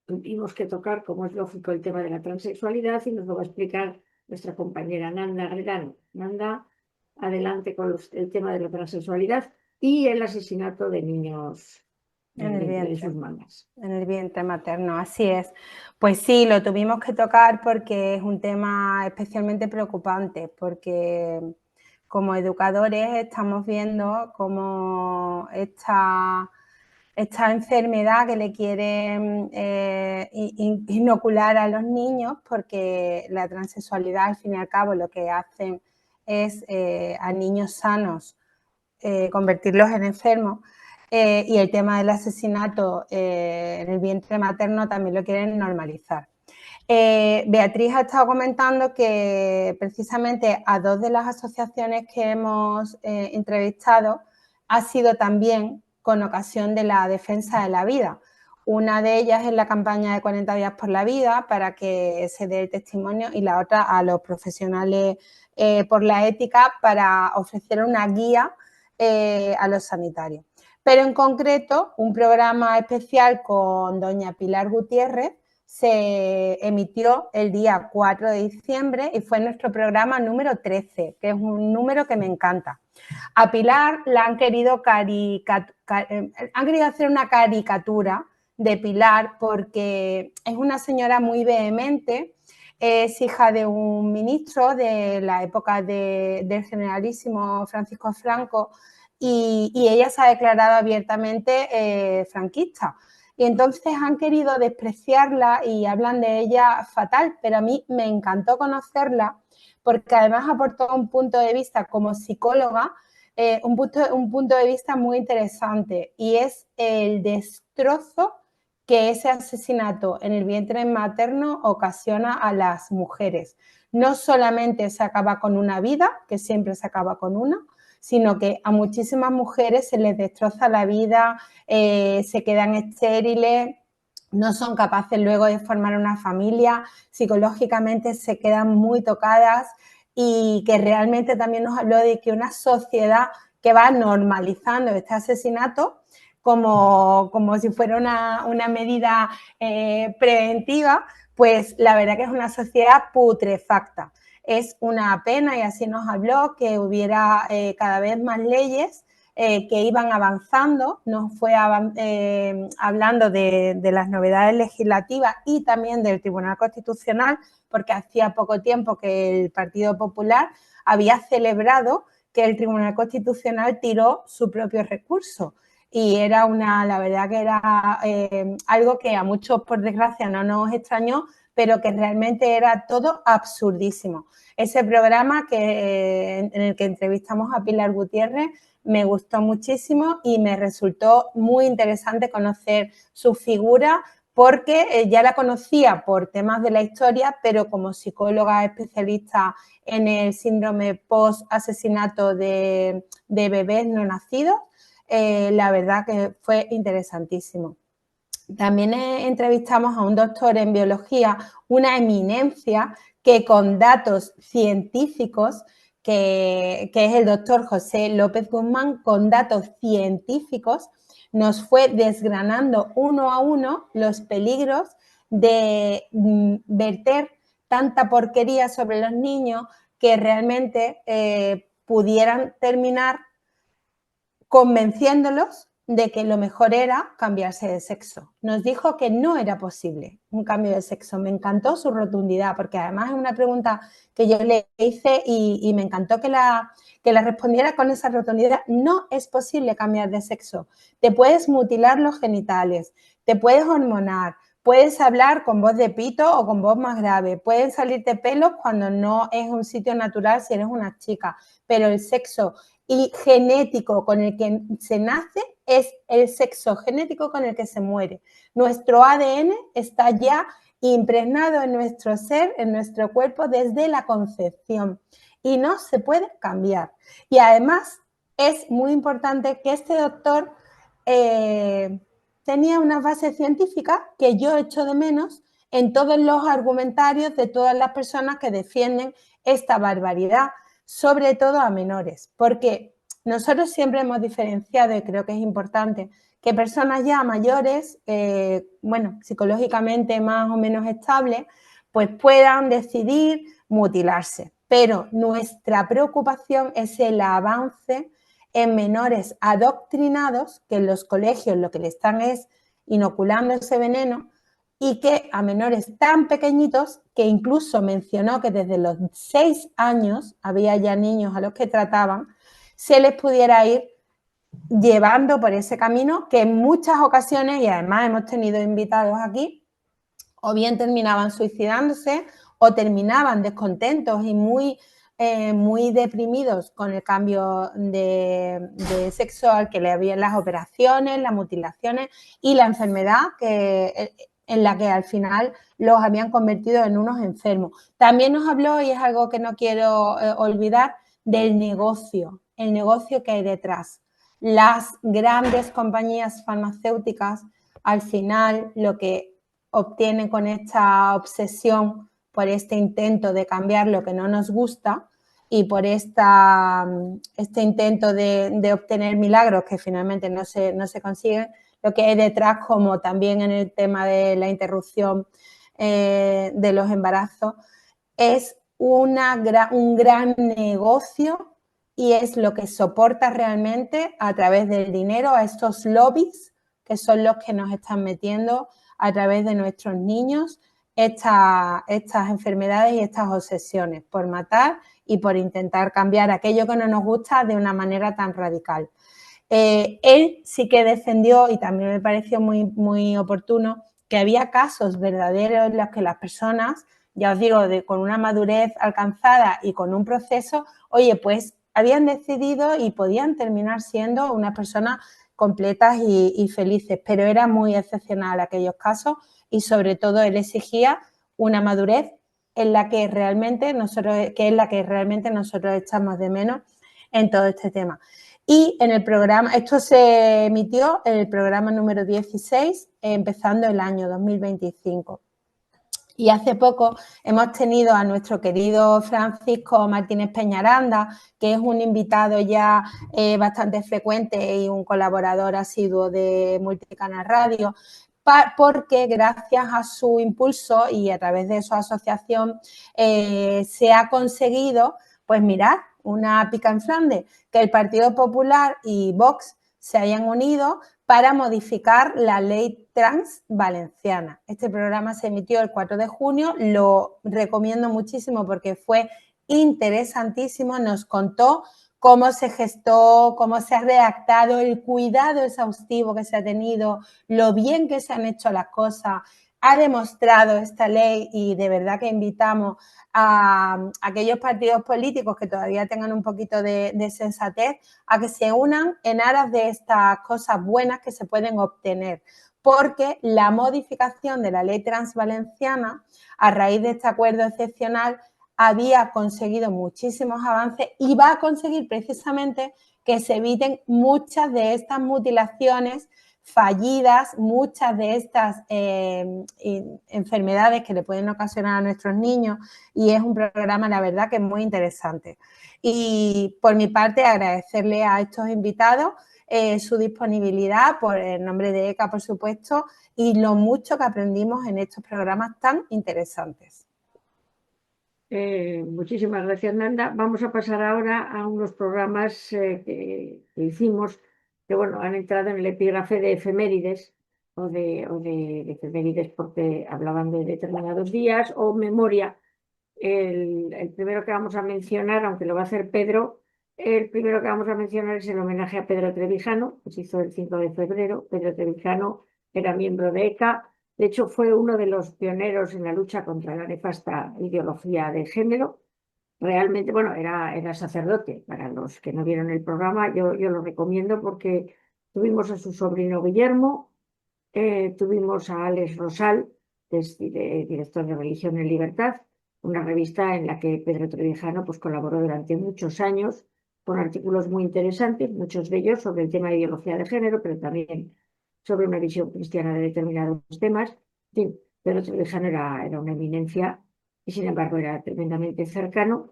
Tuvimos que tocar, como es lógico, el tema de la transexualidad y nos lo va a explicar nuestra compañera Nanda Gredano. Nanda, adelante con el tema de la transexualidad y el asesinato de niños en el vientre de sus mamás. En el vientre materno, así es. Pues sí, lo tuvimos que tocar porque es un tema especialmente preocupante, porque como educadores estamos viendo cómo esta enfermedad que le quieren inocular a los niños, porque la transexualidad al fin y al cabo lo que hacen es a niños sanos convertirlos en enfermos. Y el tema del asesinato en el vientre materno también lo quieren normalizar. Beatriz ha estado comentando que precisamente a 2 de las asociaciones que hemos entrevistado ha sido también con ocasión de la defensa de la vida. Una de ellas es la campaña de 40 días por la vida para que se dé el testimonio y la otra a los profesionales por la ética para ofrecer una guía a los sanitarios. Pero en concreto, un programa especial con doña Pilar Gutiérrez se emitió el día 4 de diciembre y fue nuestro programa número 13, que es un número que me encanta. A Pilar la han querido hacer una caricatura de Pilar porque es una señora muy vehemente, es hija de un ministro de la época del generalísimo Francisco Franco y ella se ha declarado abiertamente franquista. Y entonces han querido despreciarla y hablan de ella fatal, pero a mí me encantó conocerla porque además aportó un punto de vista como psicóloga, un punto de vista muy interesante y es el destrozo que ese asesinato en el vientre materno ocasiona a las mujeres. No solamente se acaba con una vida, que siempre se acaba con una, sino que a muchísimas mujeres se les destroza la vida, se quedan estériles, no son capaces luego de formar una familia, psicológicamente se quedan muy tocadas y que realmente también nos habló de que una sociedad que va normalizando este asesinato como si fuera una medida preventiva, pues la verdad que es una sociedad putrefacta. Es una pena, y así nos habló, que hubiera cada vez más leyes que iban avanzando. Nos fue hablando de las novedades legislativas y también del Tribunal Constitucional, porque hacía poco tiempo que el Partido Popular había celebrado que el Tribunal Constitucional tiró su propio recurso. Y era la verdad que era algo que a muchos, por desgracia, no nos extrañó, pero que realmente era todo absurdísimo. Ese programa en el que entrevistamos a Pilar Gutiérrez me gustó muchísimo y me resultó muy interesante conocer su figura porque ya la conocía por temas de la historia, pero como psicóloga especialista en el síndrome post-asesinato de bebés no nacidos, la verdad que fue interesantísimo. También entrevistamos a un doctor en biología, una eminencia, que con datos científicos, que es el doctor José López Guzmán, con datos científicos nos fue desgranando uno a uno los peligros de verter tanta porquería sobre los niños que realmente pudieran terminar convenciéndolos de que lo mejor era cambiarse de sexo. Nos dijo que no era posible un cambio de sexo. Me encantó su rotundidad, porque además es una pregunta que yo le hice y me encantó que la respondiera con esa rotundidad. No es posible cambiar de sexo. Te puedes mutilar los genitales, te puedes hormonar, puedes hablar con voz de pito o con voz más grave, pueden salirte pelos cuando no es un sitio natural si eres una chica, pero el sexo y genético con el que se nace es el sexo genético con el que se muere. Nuestro ADN está ya impregnado en nuestro ser, en nuestro cuerpo desde la concepción y no se puede cambiar. Y además es muy importante que este doctor tenía una base científica que yo echo de menos en todos los argumentarios de todas las personas que defienden esta barbaridad, sobre todo a menores, porque nosotros siempre hemos diferenciado, y creo que es importante, que personas ya mayores, psicológicamente más o menos estables, pues puedan decidir mutilarse. Pero nuestra preocupación es el avance en menores adoctrinados, que en los colegios lo que le están es inoculando ese veneno, y que a menores tan pequeñitos, que incluso mencionó que desde los 6 años había ya niños a los que trataban, se les pudiera ir llevando por ese camino que en muchas ocasiones, y además hemos tenido invitados aquí, o bien terminaban suicidándose o terminaban descontentos y muy muy deprimidos con el cambio de sexo al que le habían las operaciones, las mutilaciones y la enfermedad en la que al final los habían convertido en unos enfermos. También nos habló, y es algo que no quiero olvidar, del negocio, el negocio que hay detrás. Las grandes compañías farmacéuticas, al final, lo que obtienen con esta obsesión por este intento de cambiar lo que no nos gusta y por este intento de obtener milagros que finalmente no se consiguen, lo que hay detrás, como también en el tema de la interrupción de los embarazos, es un gran negocio, y es lo que soporta realmente a través del dinero a estos lobbies que son los que nos están metiendo a través de nuestros niños estas enfermedades y estas obsesiones por matar y por intentar cambiar aquello que no nos gusta de una manera tan radical. Él sí que defendió, y también me pareció muy, muy oportuno, que había casos verdaderos en los que las personas, ya os digo, con una madurez alcanzada y con un proceso, oye, pues habían decidido y podían terminar siendo unas personas completas y felices, pero era muy excepcional aquellos casos, y sobre todo él exigía una madurez en la que realmente nosotros echamos de menos en todo este tema. Y en el programa, esto se emitió en el programa número 16, empezando el año 2025. Y hace poco hemos tenido a nuestro querido Francisco Martínez Peñaranda, que es un invitado ya bastante frecuente y un colaborador asiduo de Multicanal Radio, porque gracias a su impulso y a través de su asociación se ha conseguido, pues mirad, una pica en Flandes, que el Partido Popular y Vox se hayan unido para modificar la ley trans valenciana. Este programa se emitió el 4 de junio, lo recomiendo muchísimo porque fue interesantísimo, nos contó cómo se gestó, cómo se ha redactado, el cuidado exhaustivo que se ha tenido, lo bien que se han hecho las cosas. Ha demostrado esta ley, y de verdad que invitamos a aquellos partidos políticos que todavía tengan un poquito de sensatez a que se unan en aras de estas cosas buenas que se pueden obtener, porque la modificación de la ley trans valenciana a raíz de este acuerdo excepcional había conseguido muchísimos avances y va a conseguir precisamente que se eviten muchas de estas mutilaciones fallidas, muchas de estas enfermedades que le pueden ocasionar a nuestros niños, y es un programa, la verdad, que es muy interesante. Y por mi parte, agradecerle a estos invitados su disponibilidad, por el nombre de ECA, por supuesto, y lo mucho que aprendimos en estos programas tan interesantes. Muchísimas gracias, Nanda. Vamos a pasar ahora a unos programas que hicimos, que bueno, han entrado en el epígrafe de efemérides, o de efemérides porque hablaban de determinados días, o memoria. El primero que vamos a mencionar, aunque lo va a hacer Pedro, el primero que vamos a mencionar es el homenaje a Pedro Trevijano, que se hizo el 5 de febrero. Pedro Trevijano era miembro de ECA. De hecho, fue uno de los pioneros en la lucha contra la nefasta ideología de género. Realmente, bueno, era sacerdote. Para los que no vieron el programa, yo lo recomiendo porque tuvimos a su sobrino Guillermo, tuvimos a Alex Rosal, que es director de Religión en Libertad, una revista en la que Pedro Trevijano pues, colaboró durante muchos años con artículos muy interesantes, muchos de ellos sobre el tema de ideología de género, pero también sobre una visión cristiana de determinados temas. En fin, Pedro Trevijano era una eminencia y sin embargo era tremendamente cercano.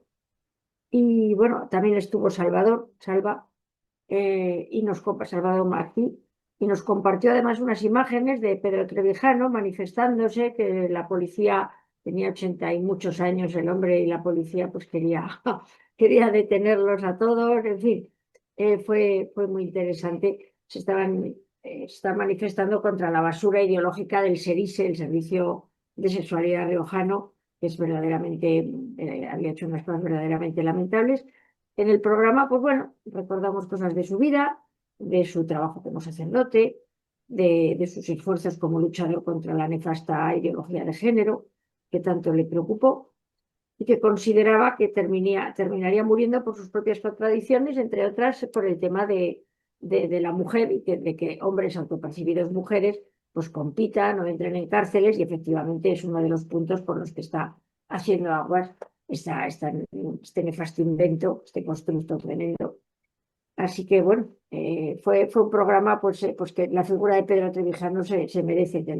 Y bueno, también estuvo Salva, Salvador Martí, y nos compartió además unas imágenes de Pedro Trevijano manifestándose, que la policía tenía 80 y muchos años el hombre, y la policía pues quería detenerlos a todos. En fin, fue muy interesante. Se estaban manifestando contra la basura ideológica del SERISE, el Servicio de Sexualidad Riojano, que es verdaderamente, había hecho unas cosas verdaderamente lamentables. En el programa, pues bueno, recordamos cosas de su vida, de su trabajo como sacerdote, de sus esfuerzos como luchador contra la nefasta ideología de género, que tanto le preocupó. y que consideraba que terminaría muriendo por sus propias contradicciones, entre otras por el tema de la mujer y de que hombres autopercibidos mujeres pues compitan o entren en cárceles, y efectivamente es uno de los puntos por los que está haciendo aguas este nefasto invento, este constructo tremendo. Así que bueno, fue un programa pues que la figura de Pedro Trevijano se merece que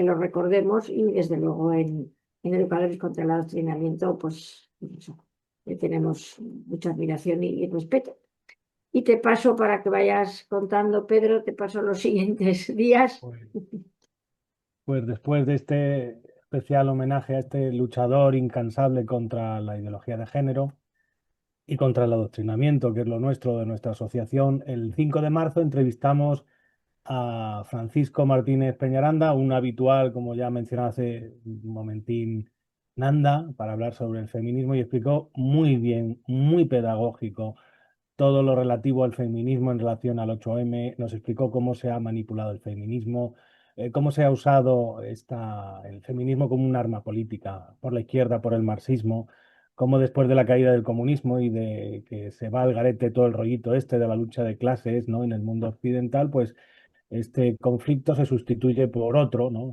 lo recordemos, y desde luego en Educadores contra el Adoctrinamiento pues eso, le tenemos mucha admiración y respeto. Y te paso para que vayas contando, Pedro, te paso los siguientes días. Pues después de este especial homenaje a este luchador incansable contra la ideología de género y contra el adoctrinamiento, que es lo nuestro, de nuestra asociación, el 5 de marzo entrevistamos a Francisco Martínez Peñaranda, un habitual, como ya mencionaba hace un momentín, Nanda, para hablar sobre el feminismo, y explicó muy bien, muy pedagógico, todo lo relativo al feminismo en relación al 8M. Nos explicó cómo se ha manipulado el feminismo, cómo se ha usado el feminismo como un arma política por la izquierda, por el marxismo, cómo después de la caída del comunismo y de que se va al garete todo el rollito este de la lucha de clases, ¿no?, en el mundo occidental, pues este conflicto se sustituye por otro, ¿no?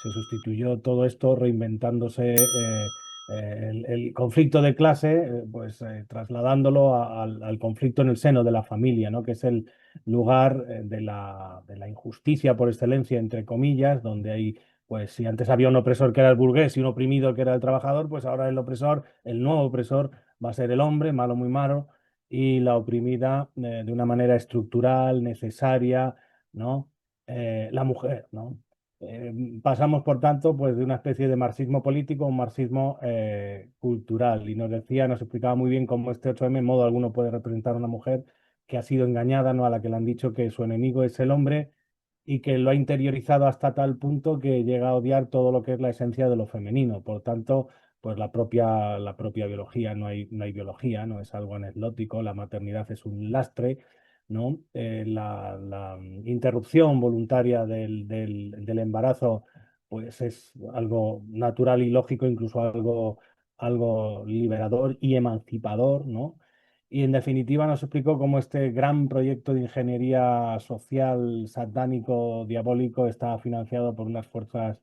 Se sustituyó todo esto reinventándose el conflicto de clase, pues trasladándolo al conflicto en el seno de la familia, ¿no? Que es el lugar de la injusticia por excelencia, entre comillas, donde hay, pues si antes había un opresor que era el burgués y un oprimido que era el trabajador, pues ahora el opresor, el nuevo opresor, va a ser el hombre, malo muy malo, y la oprimida de una manera estructural, necesaria, ¿no? La mujer, ¿no? Pasamos, por tanto, pues de una especie de marxismo político a un marxismo cultural, y nos explicaba muy bien cómo este 8M en modo alguno puede representar a una mujer que ha sido engañada, ¿no?, a la que le han dicho que su enemigo es el hombre, y que lo ha interiorizado hasta tal punto que llega a odiar todo lo que es la esencia de lo femenino. Por tanto, pues la propia biología, no hay biología, no es algo anecdótico, la maternidad es un lastre, ¿no? La interrupción voluntaria del embarazo pues es algo natural y lógico, incluso algo liberador y emancipador, ¿no? Y en definitiva nos explicó cómo este gran proyecto de ingeniería social, satánico, diabólico, está financiado por unas fuerzas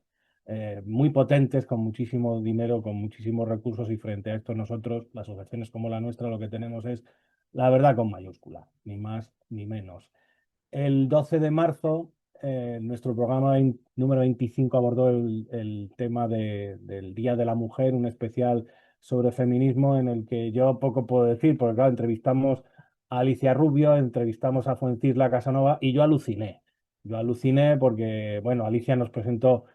muy potentes, con muchísimo dinero, con muchísimos recursos, y frente a esto nosotros, las asociaciones como la nuestra, lo que tenemos es la verdad con mayúscula, ni más ni menos. El 12 de marzo, nuestro programa número 25 abordó el tema del Día de la Mujer, un especial sobre feminismo en el que yo poco puedo decir, porque claro, entrevistamos a Alicia Rubio, entrevistamos a Fuencisla Casanova, y yo aluciné. Yo aluciné porque, bueno, Alicia nos presentó,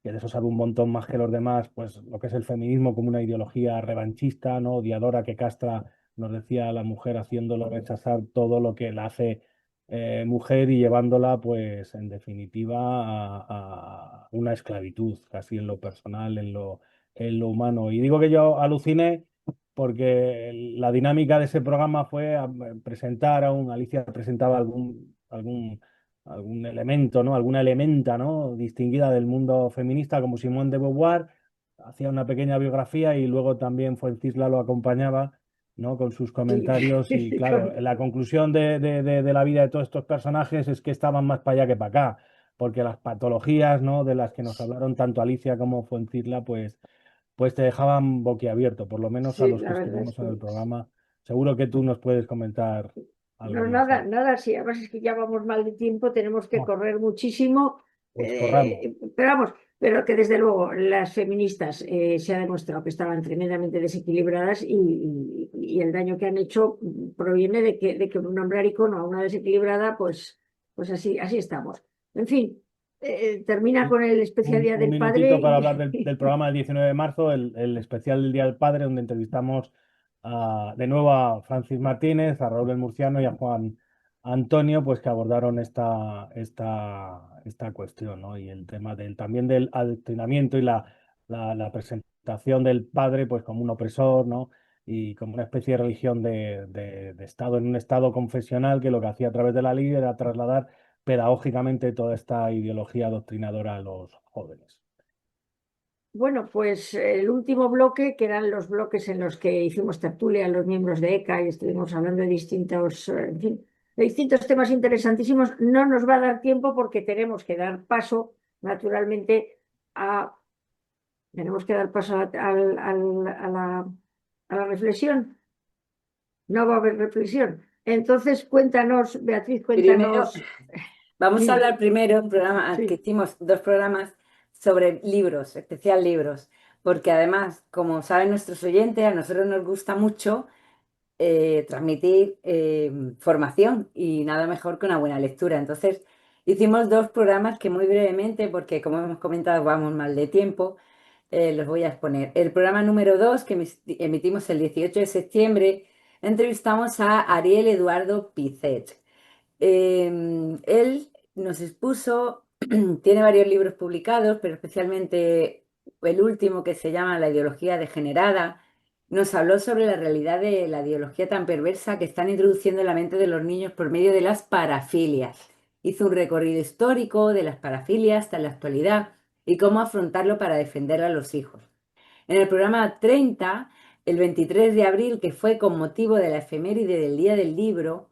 que de eso sabe un montón más que los demás, pues lo que es el feminismo como una ideología revanchista, ¿no?, odiadora, que castra, nos decía, a la mujer, haciéndolo rechazar todo lo que la hace mujer, y llevándola, pues en definitiva, a una esclavitud, casi en lo personal, en lo humano. Y digo que yo aluciné porque la dinámica de ese programa fue presentar Alicia presentaba algún elemento, ¿no?, alguna elementa, ¿no?, distinguida del mundo feminista, como Simone de Beauvoir, hacía una pequeña biografía, y luego también Fuencisla lo acompañaba, ¿no?, con sus comentarios, y claro, la conclusión de la vida de todos estos personajes es que estaban más para allá que para acá, porque las patologías, ¿no?, de las que nos hablaron tanto Alicia como Fuencisla, pues te dejaban boquiabierto, por lo menos a Sí, los la que verdad es estuvimos en que el programa. Seguro que tú nos puedes comentar algo no, más. nada, sí, además es que ya vamos mal de tiempo, tenemos que Oh, correr muchísimo, pues corramos. pero vamos, pero que desde luego las feministas se ha demostrado que estaban tremendamente desequilibradas, y el daño que han hecho proviene de que nombrar icono a una desequilibrada, pues así estamos. En fin, termina con el especial Día Un del Padre minutito para hablar del programa del 19 de marzo, el especial del Día del Padre, donde entrevistamos de nuevo a Francis Martínez, a Raúl el Murciano y a Juan Antonio, pues que abordaron esta cuestión, ¿no? Y el tema también del adoctrinamiento y la presentación del padre, pues como un opresor, ¿no? Y como una especie de religión de Estado, en un Estado confesional, que lo que hacía a través de la ley era trasladar pedagógicamente toda esta ideología adoctrinadora a los jóvenes. Bueno, pues el último bloque, que eran los bloques en los que hicimos tertulia a los miembros de ECA y estuvimos hablando de distintos, en fin, de distintos temas interesantísimos, no nos va a dar tiempo porque naturalmente, a, tenemos que dar paso a la reflexión. No va a haber reflexión. Entonces, cuéntanos, Beatriz, Primero, cuéntanos. vamos a Dime. hablar primero, un programa, que Sí. hicimos 2 programas sobre libros, especial libros, porque además, como saben nuestros oyentes, a nosotros nos gusta mucho transmitir formación y nada mejor que una buena lectura. Entonces, hicimos 2 programas que muy brevemente, porque como hemos comentado, vamos mal de tiempo, los voy a exponer. El programa número 2, que emitimos el 18 de septiembre, entrevistamos a Ariel Eduardo Pizet. Él nos expuso, tiene varios libros publicados, pero especialmente el último, que se llama La ideología degenerada. Nos habló sobre la realidad de la ideología tan perversa que están introduciendo en la mente de los niños por medio de las parafilias. Hizo un recorrido histórico de las parafilias hasta la actualidad y cómo afrontarlo para defender a los hijos. En el programa 30, el 23 de abril, que fue con motivo de la efeméride del Día del Libro,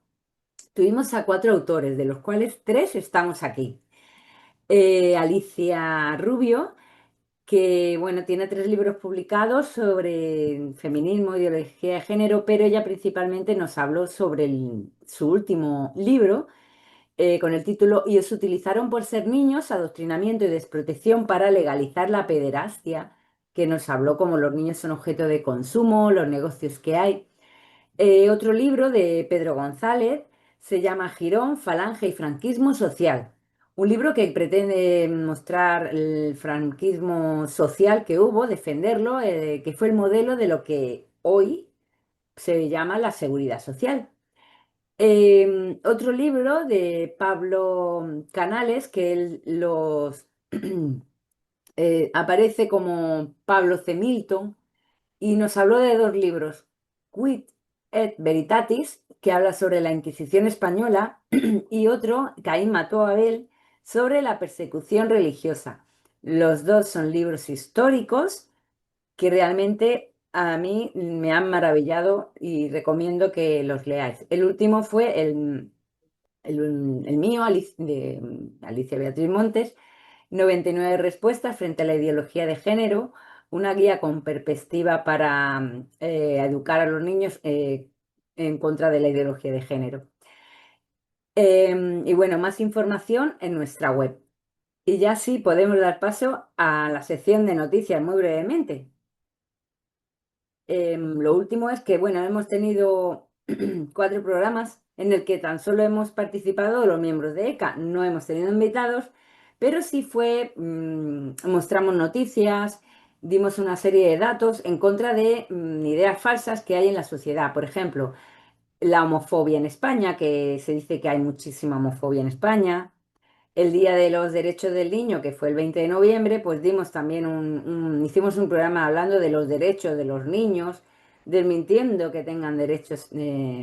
tuvimos a 4 autores, de los cuales 3 estamos aquí. Alicia Rubio, que bueno, tiene 3 libros publicados sobre feminismo, ideología de género, pero ella principalmente nos habló sobre su último libro, con el título "Y os utilizaron por ser niños, adoctrinamiento y desprotección para legalizar la pederastia", que nos habló cómo los niños son objeto de consumo, los negocios que hay. Otro libro de Pedro González se llama Girón, Falange y Franquismo Social. Un libro que pretende mostrar el franquismo social que hubo, defenderlo, que fue el modelo de lo que hoy se llama la seguridad social. Otro libro de Pablo Canales, que él aparece como Pablo C. Milton, y nos habló de 2 libros: Quid et Veritatis, que habla sobre la Inquisición española, y otro, Caín mató a Abel, sobre la persecución religiosa. Los 2 son libros históricos que realmente a mí me han maravillado y recomiendo que los leáis. El último fue el mío, de Alicia Beatriz Montes, 99 respuestas frente a la ideología de género, una guía con perspectiva para educar a los niños en contra de la ideología de género. Y bueno, más información en nuestra web. Y ya sí podemos dar paso a la sección de noticias muy brevemente. Lo último es que, bueno, hemos tenido 4 programas en el que tan solo hemos participado los miembros de ECA, no hemos tenido invitados, pero sí mostramos noticias, dimos una serie de datos en contra de ideas falsas que hay en la sociedad. Por ejemplo, la homofobia en España, que se dice que hay muchísima homofobia en España. El Día de los Derechos del Niño, que fue el 20 de noviembre, pues dimos también hicimos un programa hablando de los derechos de los niños, desmintiendo que tengan derechos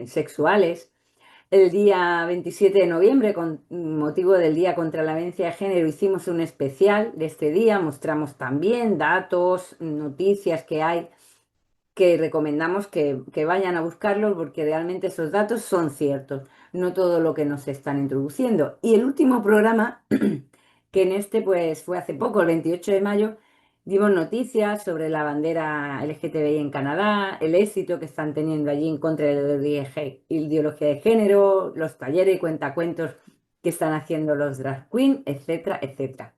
sexuales. El día 27 de noviembre, con motivo del Día contra la Violencia de Género, hicimos un especial de este día, mostramos también datos, noticias que hay, que recomendamos que vayan a buscarlos, porque realmente esos datos son ciertos, no todo lo que nos están introduciendo. Y el último programa, que en este pues fue hace poco, el 28 de mayo, dimos noticias sobre la bandera LGTBI en Canadá, el éxito que están teniendo allí en contra de la ideología de género, los talleres y cuentacuentos que están haciendo los drag queens, etcétera, etcétera.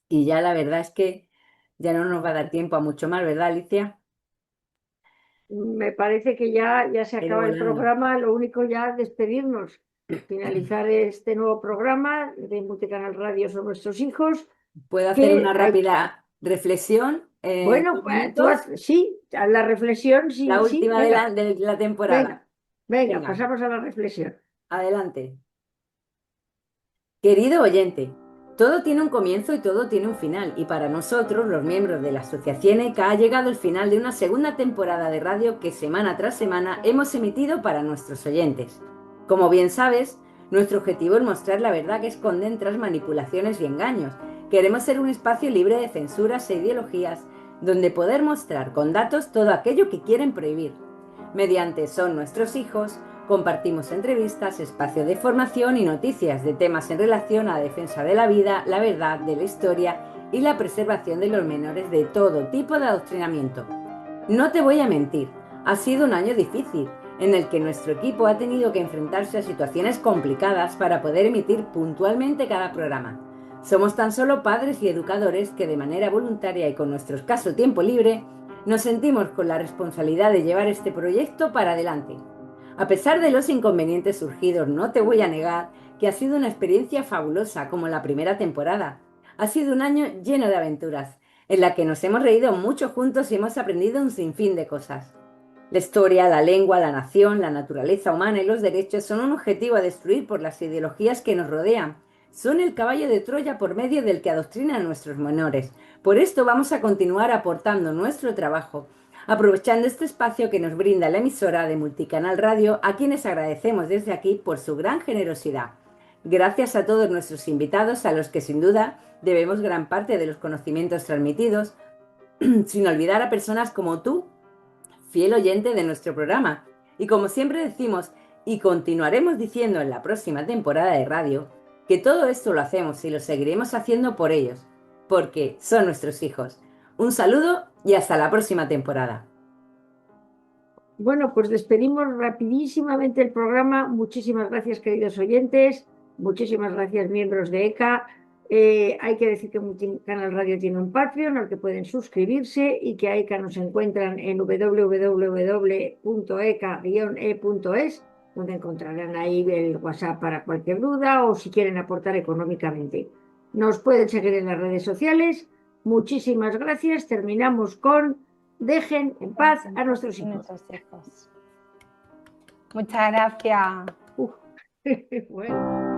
Y ya la verdad es que ya no nos va a dar tiempo a mucho más, ¿verdad, Alicia? Me parece que ya se Pero acaba el volando. programa, lo único ya despedirnos, finalizar este nuevo programa de Multicanal Radio Son Nuestros Hijos, ¿Puedo hacer que una hay, rápida reflexión en bueno, 2 minutos? sí, a la reflexión, La sí, sí, última venga, de la temporada. venga, venga, Venga, pasamos a la reflexión. adelante. Querido oyente, todo tiene un comienzo y todo tiene un final, y para nosotros, los miembros de la Asociación ECA, ha llegado el final de una segunda temporada de radio que semana tras semana hemos emitido para nuestros oyentes. Como bien sabes, nuestro objetivo es mostrar la verdad que esconden tras manipulaciones y engaños, Queremos ser un espacio libre de censuras e ideologías, donde poder mostrar con datos todo aquello que quieren prohibir. Mediante Son Nuestros Hijos, compartimos entrevistas, espacios de formación y noticias de temas en relación a la defensa de la vida, la verdad, de la historia y la preservación de los menores de todo tipo de adoctrinamiento. No te voy a mentir, ha sido un año difícil, en el que nuestro equipo ha tenido que enfrentarse a situaciones complicadas para poder emitir puntualmente cada programa. Somos tan solo padres y educadores que de manera voluntaria y con nuestro escaso tiempo libre, nos sentimos con la responsabilidad de llevar este proyecto para adelante. A pesar de los inconvenientes surgidos, no te voy a negar que ha sido una experiencia fabulosa como la primera temporada. Ha sido un año lleno de aventuras, en la que nos hemos reído mucho juntos y hemos aprendido un sinfín de cosas. La historia, la lengua, la nación, la naturaleza humana y los derechos son un objetivo a destruir por las ideologías que nos rodean. Son el caballo de Troya por medio del que adoctrinan a nuestros menores. Por esto vamos a continuar aportando nuestro trabajo, aprovechando este espacio que nos brinda la emisora de Multicanal Radio, a quienes agradecemos desde aquí por su gran generosidad. Gracias a todos nuestros invitados, a los que sin duda debemos gran parte de los conocimientos transmitidos, sin olvidar a personas como tú, fiel oyente de nuestro programa. Y como siempre decimos, y continuaremos diciendo en la próxima temporada de radio, que todo esto lo hacemos y lo seguiremos haciendo por ellos, porque son nuestros hijos. Un saludo y hasta la próxima temporada. Bueno, pues despedimos rapidísimamente el programa. Muchísimas gracias, queridos oyentes. Muchísimas gracias, miembros de ECA. Hay que decir que Multicanal Radio tiene un Patreon al que pueden suscribirse y que a ECA nos encuentran en www.eca-e.es, donde encontrarán ahí el WhatsApp para cualquier duda o si quieren aportar económicamente. Nos pueden seguir en las redes sociales. Muchísimas gracias. Terminamos con dejen en paz a nuestros hijos. Muchas gracias. Bueno.